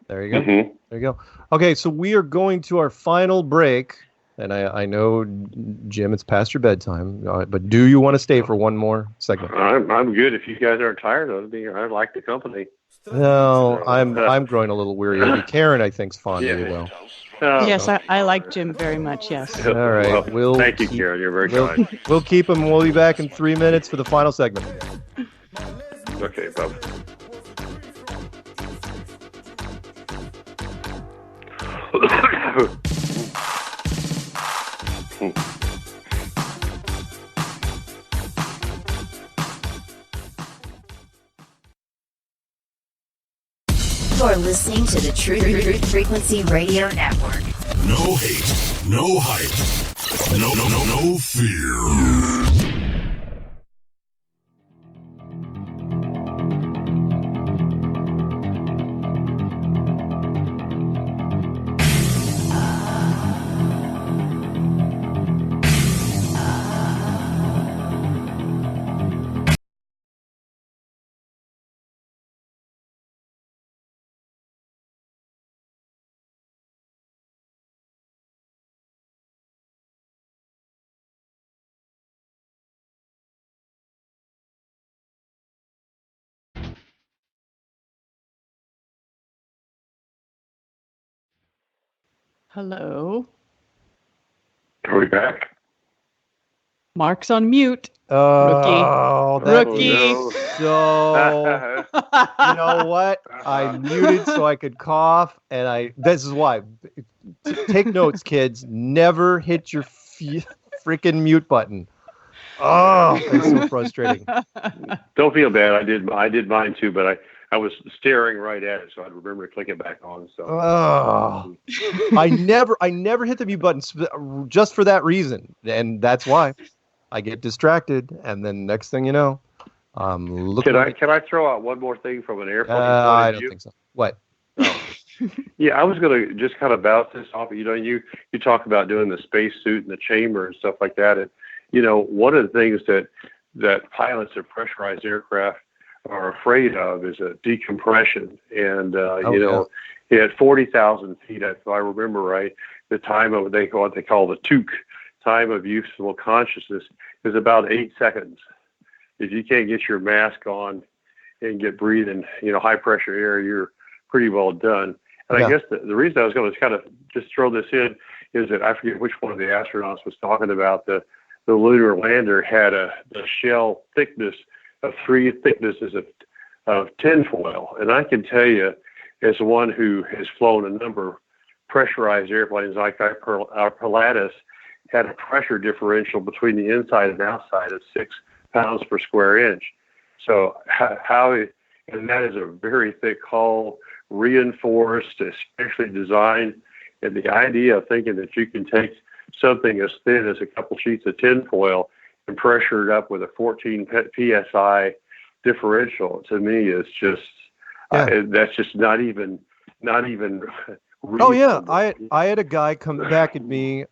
There you go. There you go. Okay, so we are going to our final break. And I know, Jim, it's past your bedtime, but do you want to stay for one more segment? I'm good. If you guys aren't tired of me, I like the company. No, I'm growing a little weary of you. Karen, I think, is fond of you, though. Yes, I like Jim very much, yes. All right. Well, thank you, Karen. You're very kind. We'll keep him. We'll be back in 3 minutes for the final segment. Okay, Bob. You're listening to the Truth Frequency Radio Network. No hate, no hype, no fear. Hello. Are we back? Mark's on mute. Oh, Rookie. So, you know what? I muted so I could cough, and this is why. Take notes, kids. Never hit your freaking mute button. Oh, it's so frustrating. Don't feel bad. I did mine too, but I was staring right at it, so I'd remember to click it back on. So I never hit the mute button just for that reason, and that's why I get distracted, and then next thing you know, Can I throw out one more thing from an airplane point of I view? don't think so. What? Yeah, I was going to just kind of bounce this off. You talk about doing the space suit and the chamber and stuff like that, and one of the things that pilots of pressurized aircraft are afraid of is a decompression. And, at 40,000 feet, if I remember right, the time of what they call the TUC, time of useful consciousness, is about 8 seconds. If you can't get your mask on and get breathing, high pressure air, you're pretty well done. And I guess the reason I was going to kind of just throw this in is that I forget which one of the astronauts was talking about the lunar lander had a shell thickness of 3 thicknesses of tinfoil. And I can tell you, as one who has flown a number of pressurized airplanes like our Pilatus, had a pressure differential between the inside and outside of 6 pounds per square inch. So and that is a very thick hull, reinforced, especially designed. And the idea of thinking that you can take something as thin as a couple sheets of tinfoil and pressure it up with a 14 psi differential to me is just that's just not even Oh yeah, reasonable. I had a guy come back at me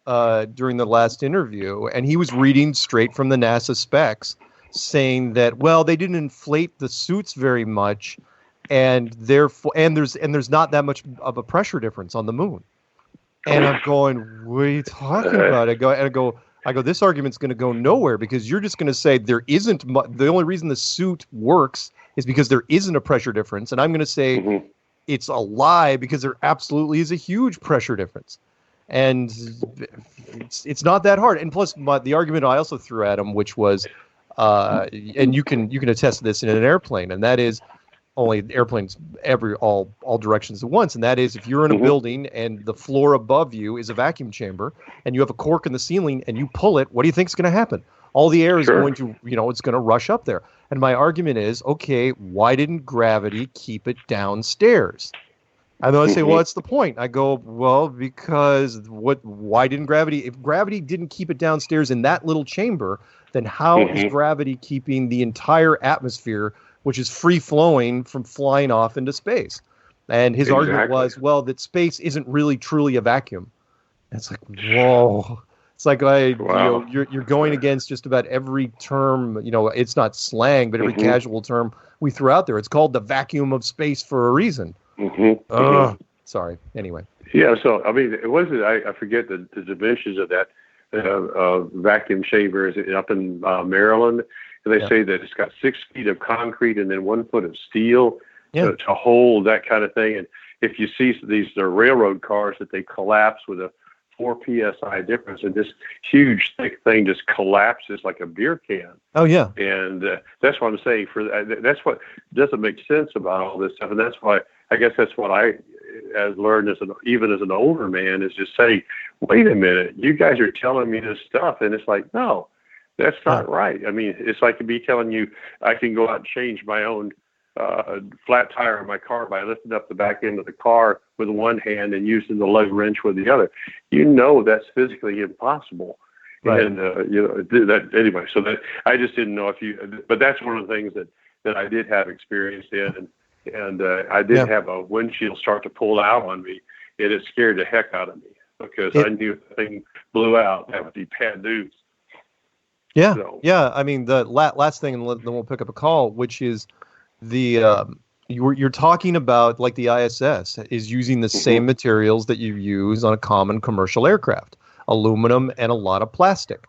during the last interview, and he was reading straight from the NASA specs, saying that they didn't inflate the suits very much, and therefore there's not that much of a pressure difference on the moon. And I'm going, what are you talking about? I go, this argument's going to go nowhere, because you're just going to say there isn't the only reason the suit works is because there isn't a pressure difference, and I'm going to say it's a lie because there absolutely is a huge pressure difference, and it's not that hard. And plus, the argument I also threw at him, which was, and you can attest to this in an airplane, and that is only airplanes all directions at once, and that is if you're in a building and the floor above you is a vacuum chamber and you have a cork in the ceiling and you pull it, what do you think is going to happen? All the air is going to, it's going to rush up there. And my argument is, okay, why didn't gravity keep it downstairs? And then I say, well, that's the point. I go, well, because why didn't gravity, if gravity didn't keep it downstairs in that little chamber, then how is gravity keeping the entire atmosphere, which is free flowing, from flying off into space? And his argument was, well, that space isn't really truly a vacuum. And it's like, whoa. It's like you're going against just about every term, it's not slang, but every casual term we threw out there. It's called the vacuum of space for a reason. Sorry. Anyway. Yeah. So, I mean, it wasn't, I forget the dimensions of that vacuum chamber. Is up in Maryland? And they say that it's got 6 feet of concrete and then 1 foot of steel to hold that kind of thing. And if you see these railroad cars that they collapse with a 4 psi difference, and this huge thick thing just collapses like a beer can. Oh yeah. And that's what I'm saying. That's what doesn't make sense about all this stuff, and that's why I guess that's what I have learned even as an older man, is just say, wait a minute, you guys are telling me this stuff, and it's like, no, that's not right. I mean, it's like me telling you I can go out and change my own flat tire on my car by lifting up the back end of the car with one hand and using the lug wrench with the other. That's physically impossible. Right. And that anyway. So that I just didn't know but that's one of the things that I did have experience in, and I did have a windshield start to pull out on me, and it scared the heck out of me, because I knew if the thing blew out, that would be bad news. Yeah, yeah. I mean, the last thing, and then we'll pick up a call, which is you're talking about, like, the ISS is using the same materials that you use on a common commercial aircraft, aluminum and a lot of plastic.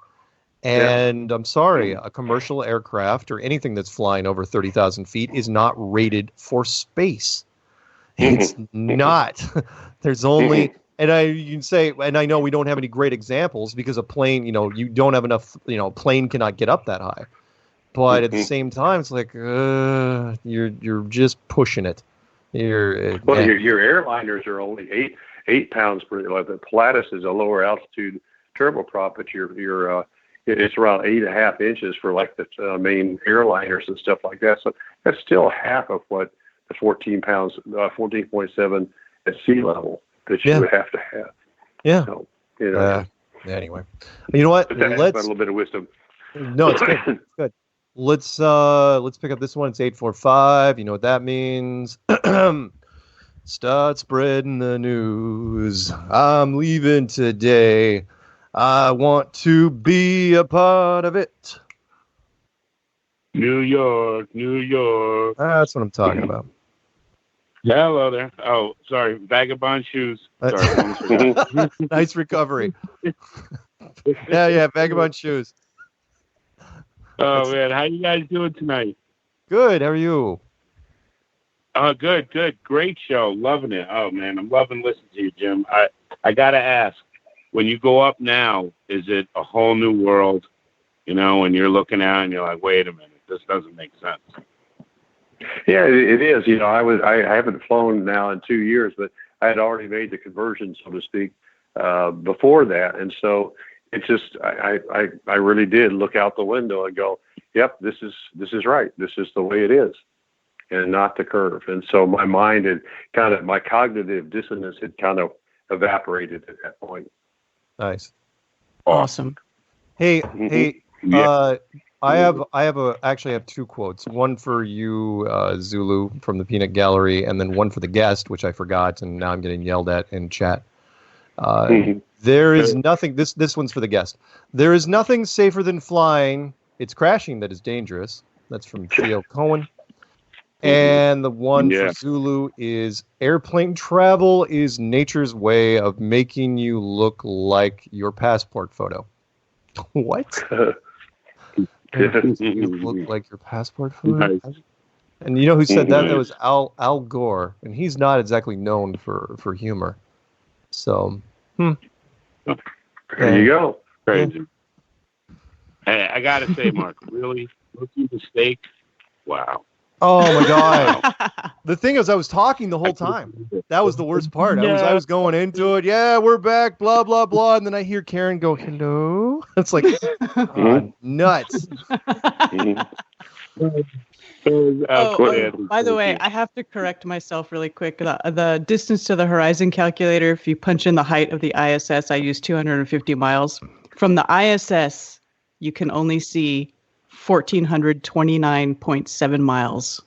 And I'm sorry, a commercial aircraft or anything that's flying over 30,000 feet is not rated for space. It's not. There's only, and you can say, and I know we don't have any great examples because a plane, you don't have enough, plane cannot get up that high. But at the same time, it's like you're just pushing it. Your airliners are only 8 pounds per. Like the Pilatus is a lower altitude turboprop, but it's around 8.5 inches for like the main airliners and stuff like that. So that's still half of what the 14.7 at sea level that you would have to have. Yeah. So, anyway, you know what? Let's a little bit of wisdom. No, it's good. It's good. Let's pick up this one. It's 845. You know what that means. Start spreading the news. I'm leaving today. I want to be a part of it. New York, New York. That's what I'm talking about. Yeah, hello there. Oh, sorry. Vagabond shoes. Sorry. Nice recovery. Yeah, vagabond shoes. Oh, man. How you guys doing tonight? Good. How are you? Good. Great show. Loving it. Oh, man. I'm loving listening to you, Jim. I got to ask, when you go up now, is it a whole new world? And you're looking out and you're like, wait a minute, this doesn't make sense. Yeah, it is. I haven't flown now in 2 years, but I had already made the conversion, so to speak, before that. And so it's just, I really did look out the window and go, yep, this is right. This is the way it is, and not the curve. And so my mind had my cognitive dissonance had kind of evaporated at that point. Nice. Awesome. Hey, I actually have two quotes. One for you, Zulu, from the Peanut Gallery, and then one for the guest, which I forgot, and now I'm getting yelled at in chat. There is nothing. This one's for the guest. There is nothing safer than flying. It's crashing that is dangerous. That's from Theo Cohen. And the one for Zulu is airplane travel is nature's way of making you look like your passport photo. What? You look like your passport photo? Nice. And you know who said that? That was Al Gore, and he's not exactly known for humor. So, there you go. Crazy. Hey, I gotta say, Mark, really, rookie mistake. Wow. Oh my God! The thing is, I was talking the whole time. That was the worst part. I was going into it. Yeah, we're back. Blah blah blah. And then I hear Karen go, "Hello." It's like nuts. By the way, I have to correct myself really quick. The distance to the horizon calculator, if you punch in the height of the ISS, I use 250 miles. From the ISS, you can only see 1,429.7 miles.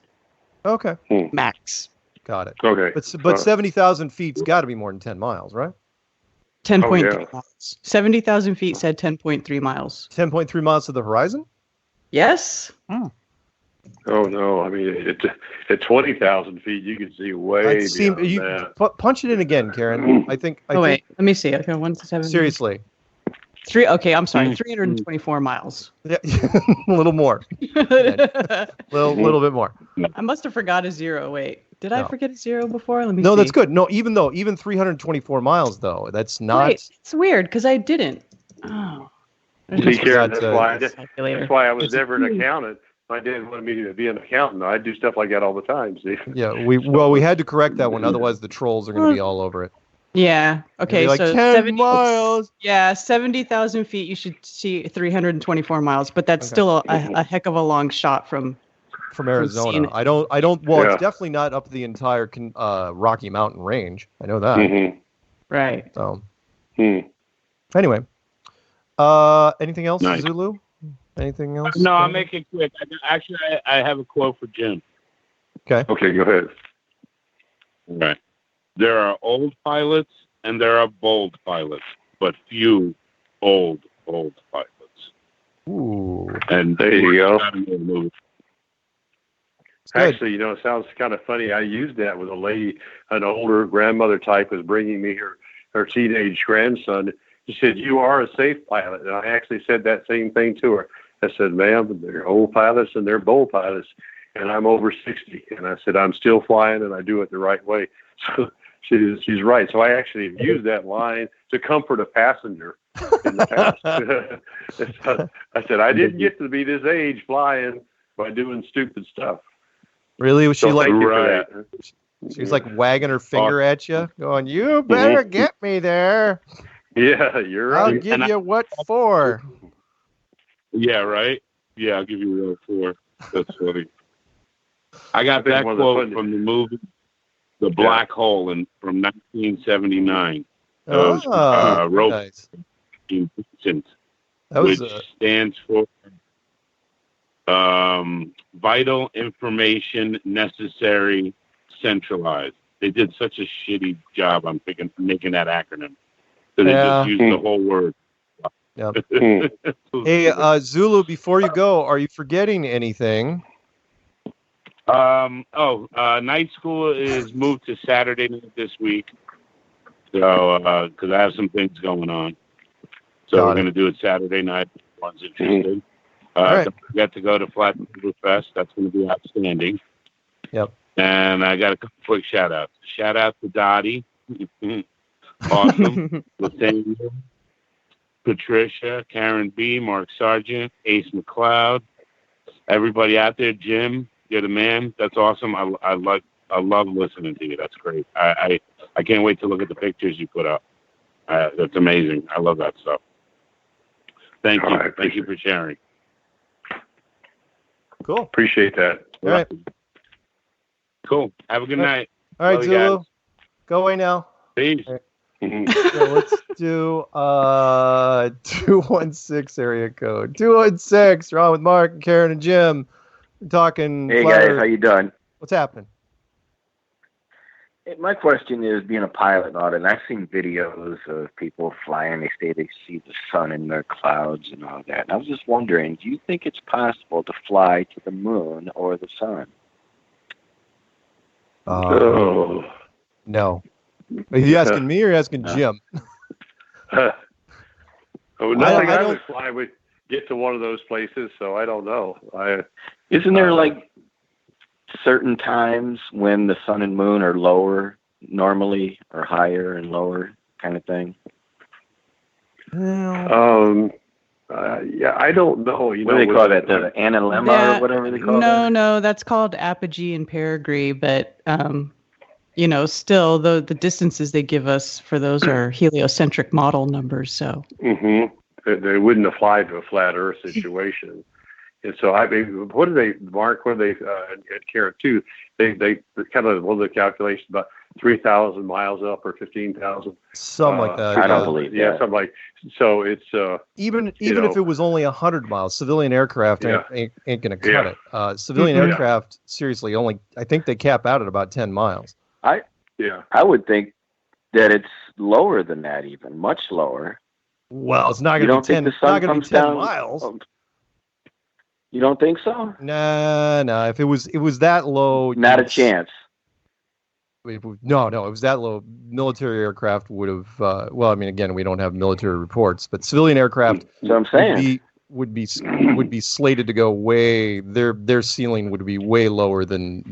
Okay. Max. Got it. Okay. But 70,000 feet's got to be more than 10 miles, right? 10.3 miles. 70,000 feet said 10.3 miles. 10.3 miles to the horizon? Yes. Oh no! I mean, at 20,000 feet, you can see way beyond that. Punch it in again, Karen. I think. Wait. Let me see. Okay, 1-7. Seriously. Okay, I'm sorry. 324 miles. Yeah, a little more. little bit more. I must have forgot a zero. Wait, did I forget a zero before? Let me. No, see. That's good. No, even 324 miles though, that's not. Wait, it's weird because I didn't. Oh. See, Karen, that's why I was never an accountant. My dad wanted me to be an accountant. I do stuff like that all the time. See. Yeah, we had to correct that one. Otherwise, the trolls are going to be all over it. Yeah. Okay. Like so 10 miles. Yeah, 70,000 feet. You should see 324 miles, but that's still a heck of a long shot from Arizona. I don't. Well, it's definitely not up the entire Rocky Mountain range. I know that. Right. So. Anyway. Anything else, Zulu? Anything else? No, I'll make it quick. I have a quote for Jim. Okay. Okay, go ahead. All right. There are old pilots and there are bold pilots, but few old pilots. Ooh. And there you go. Actually, it sounds kind of funny. I used that with a lady, an older grandmother type, was bringing me her teenage grandson. She said, "You are a safe pilot." And I actually said that same thing to her. I said, "Ma'am, they're old pilots and they're bold pilots. And I'm over 60. And I said, I'm still flying and I do it the right way." So she's right. So I actually have used that line to comfort a passenger in the past. I said, I didn't get to be this age flying by doing stupid stuff. Really? Was she like, right? She was like wagging her finger at you, going, "You better get me there." Yeah, you're right. I'll give you what for. Yeah, right? Yeah, I'll give you a 4. That's funny. I got that quote from the movie The Black Hole from 1979. Wrote nice. Vincent, which stands for Vital Information Necessary Centralized. They did such a shitty job on making that acronym. So they just used the whole word. Yep. Hey, Zulu, before you go, are you forgetting anything? Night school is moved to Saturday night this week. So, because I have some things going on. So we're going to do it Saturday night if anyone's interested. Don't forget to go to Flat River Fest. That's going to be outstanding. Yep. And I got a couple quick shout-outs. Shout-out to Dottie. Awesome. Nathaniel, Patricia, Karen B., Mark Sargent, Ace McLeod, everybody out there. Jim, you're the man. That's awesome. I love listening to you. That's great. I can't wait to look at the pictures you put up. That's amazing. I love that stuff. Thank you. Thank you for sharing. Cool. Appreciate that. All right. Cool. Have a good night. All right, Zulu. Go away now. Peace. So let's do 216 area code. 216. You're on with Mark and Karen and Jim. We're talking. Hey flat guys, Earth. how you doing? What's happening? My question is, being a pilot and all that, and I've seen videos of people flying. They say they see the sun in their clouds and all that. And I was just wondering, do you think it's possible to fly to the moon or the sun? No. Are you asking me or asking Jim? Oh, no, I I don't- would fly would get to one of those places, so I don't know. Isn't there like certain times when the sun and moon are lower normally, or higher and lower kind of thing? Yeah, I don't know. You What know, do they call that? The analemma or whatever they call it? No, that's called apogee and perigee, but still the distances they give us for those are heliocentric model numbers. So they wouldn't apply to a flat Earth situation. And so, I mean, what do they, Mark? What do they at Karen too? They kind of one of the calculations about 3,000 miles up or 15,000. Something like that. I don't believe Yeah, that. something like. So it's Even if it was only 100 miles, civilian aircraft ain't going to cut it. Civilian aircraft, seriously, I think they cap out at about 10 miles. I would think that it's lower than that, even much lower. Well, it's not going to be 10. It's not going to be 10 miles. You don't think so? Nah. If it was that low, not a chance. No. It was that low. Military aircraft would have. Well, I mean, again, we don't have military reports, but civilian aircraft. So I'm saying would be slated to go way. Their ceiling would be way lower than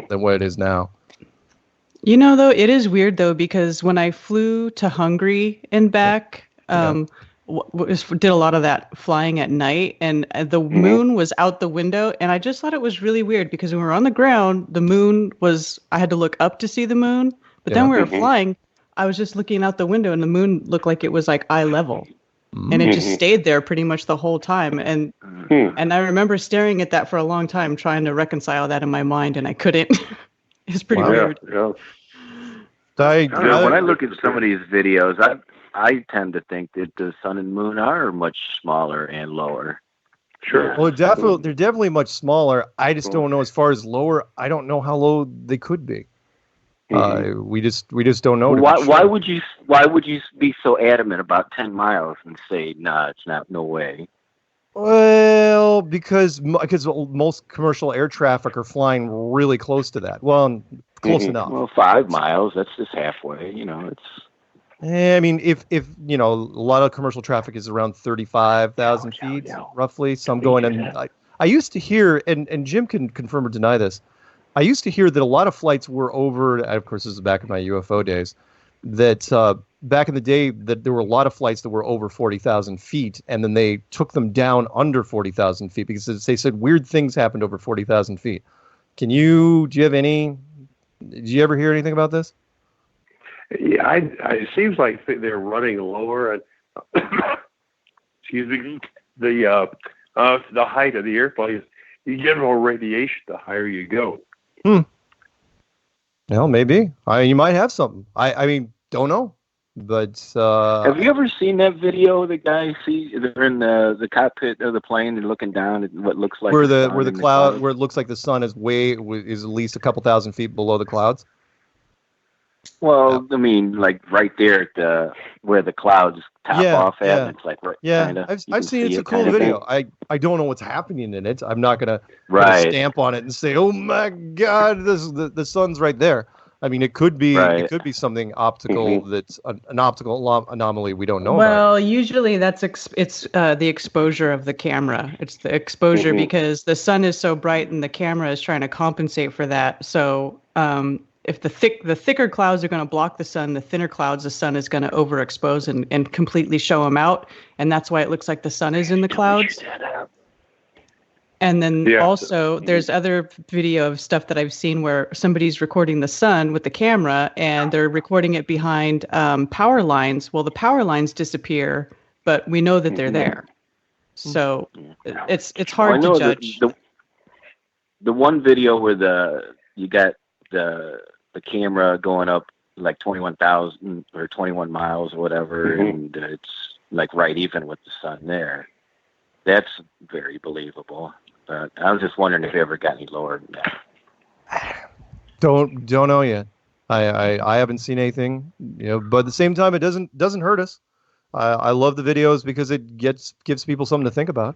what it is now. Though it is weird though, because when I flew to Hungary and back, did a lot of that flying at night, and the moon was out the window, and I just thought it was really weird because when we were on the ground, the moon was, I had to look up to see the moon, but then we were flying, I was just looking out the window and the moon looked like it was like eye level. And it just stayed there pretty much the whole time. And I remember staring at that for a long time, trying to reconcile that in my mind, and I couldn't. It's pretty weird. Yeah. When I look at some of these videos, I tend to think that the sun and moon are much smaller and lower. Sure. Well, they're definitely much smaller. I just don't know as far as lower. I don't know how low they could be. We just don't know. Why would you be so adamant about 10 miles and say, nah, it's not, no way? Well, because most commercial air traffic are flying really close to that. Well, close enough. Well, 5 miles, that's just halfway. It's. I mean, if a lot of commercial traffic is around 35,000 feet, roughly. Some going in. I used to hear, and Jim can confirm or deny this. I used to hear that a lot of flights were over. Of course, this is back in my UFO days. That back in the day, that there were a lot of flights that were over 40,000 feet, and then they took them down under 40,000 feet because they said weird things happened over 40,000 feet. Do you have any? Did you ever hear anything about this? Yeah, it seems like they're running lower, and excuse me, the height of the airplane. You get more radiation the higher you go. Well, maybe. You might have something. I mean, don't know. But have you ever seen that video? The guy they're in the cockpit of the plane and looking down at what looks like where the cloud, where it looks like the sun is at least a couple thousand feet below the clouds. Well, I mean, like right there at where the clouds top off at. It's like I've seen it. It's a cool video. I don't know what's happening in it. I'm not gonna put a stamp on it and say, "Oh my God, the sun's right there." I mean, it could be something optical that's an optical anomaly we don't know about. Well, usually that's it's the exposure of the camera. It's the exposure because the sun is so bright and the camera is trying to compensate for that. So if the thicker clouds are going to block the sun, the thinner clouds, the sun is going to overexpose and completely show them out. And that's why it looks like the sun is in the clouds. And then also there's other video of stuff that I've seen where somebody's recording the sun with the camera and they're recording it behind power lines. Well, the power lines disappear, but we know that they're there. So it's hard to judge. The one video where you got the camera going up like 21,000 or 21 miles or whatever, and it's like right even with the sun there. That's very believable. But I was just wondering if you ever got any lower than that. Don't know yet. I haven't seen anything, but at the same time, it doesn't hurt us. I love the videos because it gives people something to think about.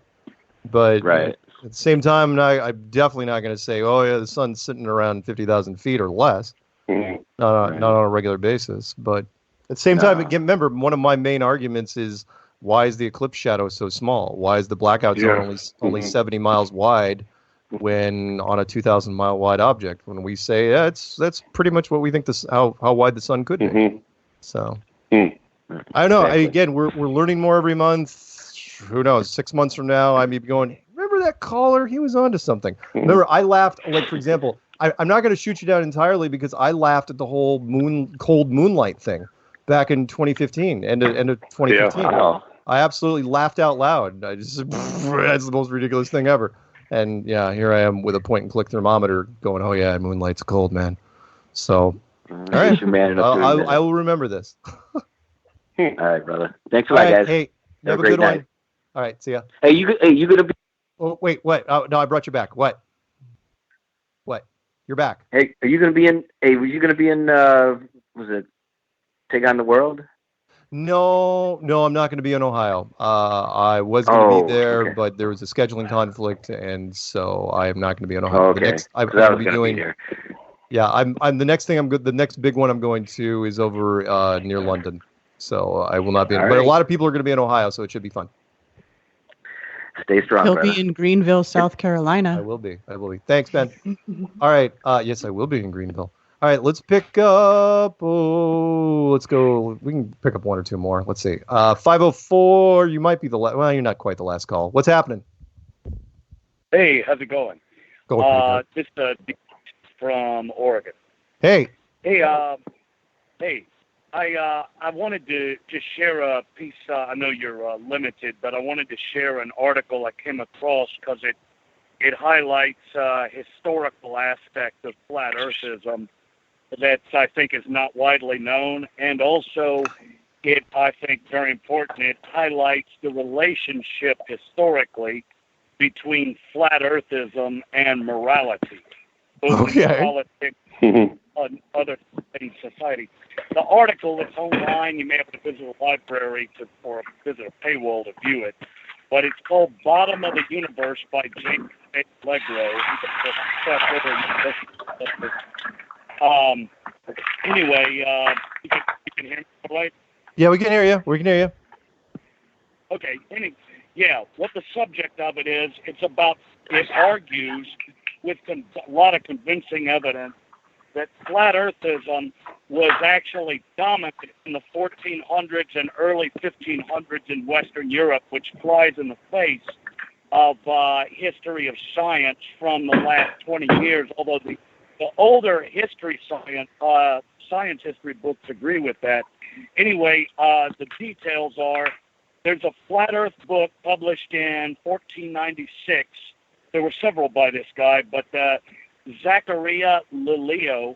But at the same time, I'm definitely not going to say, oh yeah, the sun's sitting around 50,000 feet or less. Not on a regular basis. But at the same time, again, remember, one of my main arguments is, why is the eclipse shadow so small? Why is the blackout zone only 70 miles wide when on a 2,000 mile wide object? When we say that's pretty much what we think how wide the sun could be. So I don't know. Again, we're learning more every month. Who knows? 6 months from now, I may be going, remember that caller? He was onto something. Remember, I laughed. Like, for example, I'm not going to shoot you down entirely because I laughed at the whole cold moonlight thing back in 2015, end of 2015. Yeah. I absolutely laughed out loud. That's the most ridiculous thing ever. And yeah, here I am with a point and click thermometer going, oh yeah, moonlight's cold, man. So, all right, I will remember this. All right, brother. Thanks a lot, guys. Hey, have a good one. All right, see ya. Hey, you gonna be? Oh wait, what? Oh, no, I brought you back. What? You're back. Hey, are you gonna be in? Hey, were you gonna be in? Was it Take on the World? No, I'm not going to be in Ohio. I was going to be there, but there was a scheduling conflict, and so I am not going to be in Ohio. Okay. I'm going to be doing. Yeah, I'm the next thing I'm good. The next big one I'm going to is over near London, so I will not be. But a lot of people are going to be in Ohio, so it should be fun. Stay strong. He'll be in Greenville, South Carolina. I will be. Thanks, Ben. All right. Yes, I will be in Greenville. All right, let's pick up. Let's go. We can pick up one or two more. Let's see. 504. You might be the last. Well, you're not quite the last call. What's happening? Hey, how's it going? This from Oregon. Hey. Hey. I wanted to just share a piece. I know you're limited, but I wanted to share an article I came across because it highlights historical aspect of flat earthism that I think is not widely known, and also I think very important, it highlights the relationship historically between flat earthism and morality, both in politics and other in society. The article is online. You may have to visit a library or visit a paywall to view it, but it's called Bottom of the Universe by James Place Langley WA. Anyway, you can hear me all right? Yeah, we can hear you. Okay. What the subject of it is, it argues with a lot of convincing evidence that flat earthism was actually dominant in the 1400s and early 1500s in Western Europe, which flies in the face of history of science from the last 20 years, although the older history science history books agree with that. Anyway, the details are, there's a flat earth book published in 1496. There were several by this guy, but Zachariah Lilio,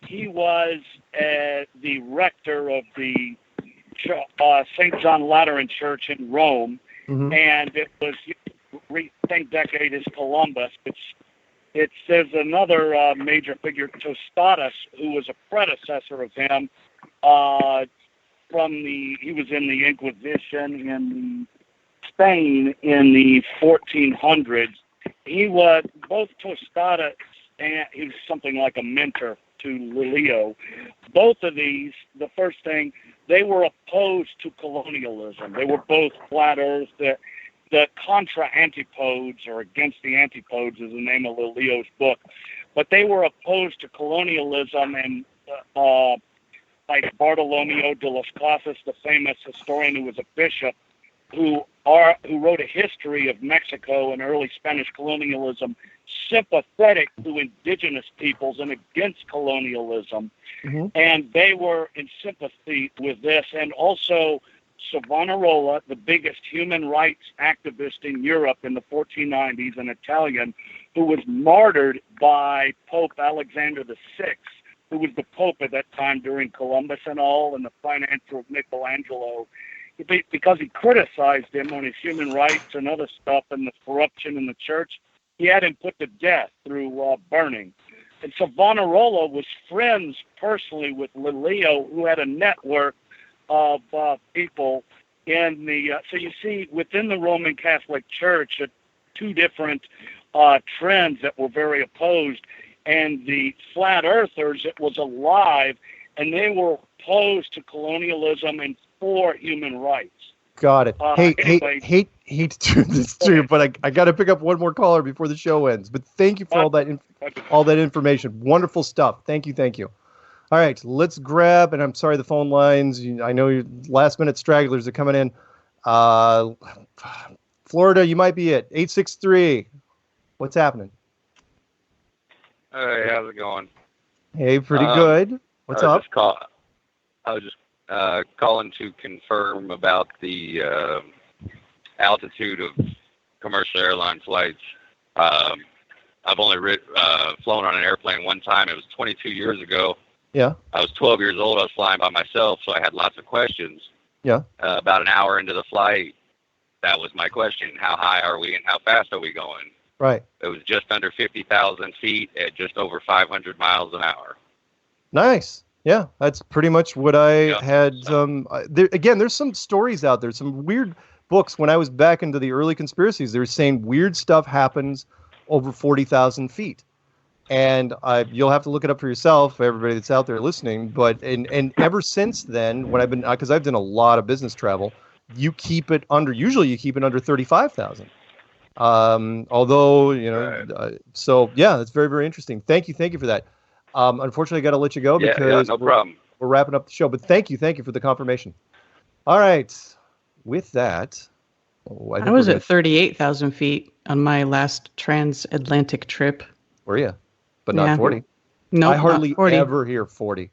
he was the rector of the St. John Lateran Church in Rome, and it was same decade as Columbus. There's another major figure, Tostatus, who was a predecessor of him. He was in the Inquisition in Spain in the 1400s. He was both Tostatus and he was something like a mentor to Lilio. Both of these, the first thing, they were opposed to colonialism. They were both flat earth. The contra antipodes, or against the antipodes, is the name of Lilio's book. But they were opposed to colonialism, and like Bartolomeo de las Casas, the famous historian who was a bishop, who wrote a history of Mexico and early Spanish colonialism, sympathetic to indigenous peoples and against colonialism. And they were in sympathy with this. And also Savonarola, the biggest human rights activist in Europe in the 1490s, an Italian, who was martyred by Pope Alexander VI who was the Pope at that time during Columbus and all, and the financier of Michelangelo, because he criticized him on his human rights and other stuff and the corruption in the church. He had him put to death through burning. And so Savonarola was friends personally with Lelio, who had a network of people in the. So you see, within the Roman Catholic Church, two different trends that were very opposed. And the flat earthers, it was alive, and they were opposed to colonialism and for human rights. Got it. Anyway. Hate to turn this to, but I got to pick up one more caller before the show ends. But thank you for all that information. Wonderful stuff. Thank you. All right, let's grab, and I'm sorry, the phone lines. I know your last minute stragglers are coming in. Florida, you might be it. 863. What's happening? Hey, how's it going? Hey, pretty good. What's up? I was just calling to confirm about the altitude of commercial airline flights. I've only flown on an airplane one time. It was 22 years ago. Yeah. I was 12 years old. I was flying by myself, so I had lots of questions. Yeah. About an hour into the flight, that was my question. How high are we and how fast are we going? Right. It was just under 50,000 feet at just over 500 miles an hour. Nice. Yeah, that's pretty much what I had. There's some stories out there, some weird books. When I was back into the early conspiracies, they were saying weird stuff happens over 40,000 feet. And you'll have to look it up for yourself, everybody that's out there listening. But and ever since then, when because I've done a lot of business travel, usually you keep it under 35,000. Although, so yeah, that's very, very interesting. Thank you for that. Unfortunately, I got to let you go because no problem. We're wrapping up the show, but thank you for the confirmation. All right. With that, I was at 38,000 feet on my last transatlantic trip. Were you? But not 40. No, I hardly 40. ever hear 40.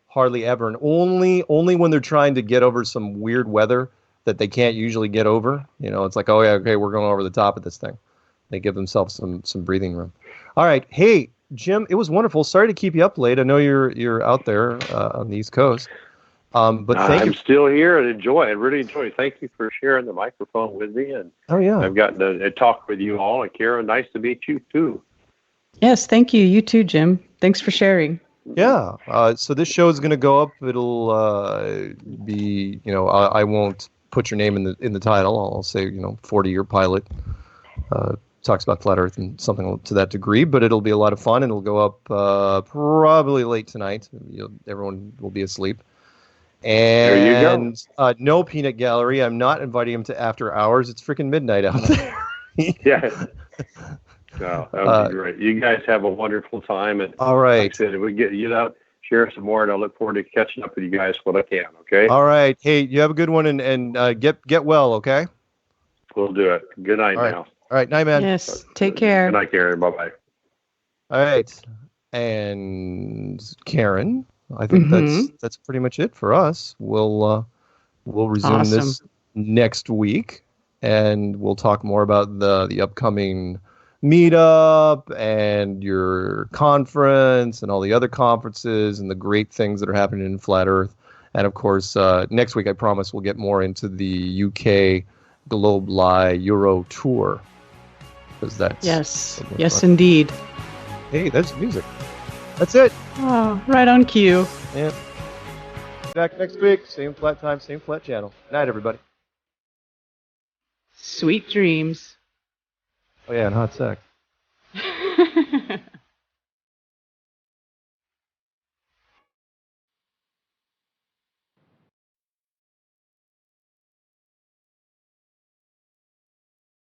Hardly ever. And only when they're trying to get over some weird weather that they can't usually get over. It's like, oh yeah, okay, we're going over the top of this thing. They give themselves some breathing room. All right. Hey, Jim, it was wonderful. Sorry to keep you up late. I know you're out there on the East Coast. But thank you. I'm still here and I really enjoy it. Thank you for sharing the microphone with me. And I've gotten to talk with you all. And Karen, nice to meet you too. Yes, thank you. You too, Jim. Thanks for sharing. Yeah. So this show is going to go up. It'll be, I won't put your name in the title. I'll say, 40-year pilot. Talks about flat Earth and something to that degree, but it'll be a lot of fun, and it'll go up probably late tonight. Everyone will be asleep. And there you go. No peanut gallery. I'm not inviting him to after hours. It's freaking midnight out there. Yeah. No, that would be great. You guys have a wonderful time. And all right. Like I said, if we get share some more, and I look forward to catching up with you guys when I can. Okay. All right. Hey, you have a good one, and get well. Okay. We'll do it. Good night all right. now. All right, night, man. Yes, take care. Good night, Karen. Bye-bye. All right, and Karen, I think that's pretty much it for us. We'll resume this next week, and we'll talk more about the upcoming meetup and your conference and all the other conferences and the great things that are happening in Flat Earth. And of course, next week I promise we'll get more into the UK Globe Lie Euro Tour. That's yes, indeed. Hey, that's music. That's it. Oh, right on cue. Yeah. Back next week, same flat time, same flat channel. Night, everybody. Sweet dreams. Oh yeah, and hot sex.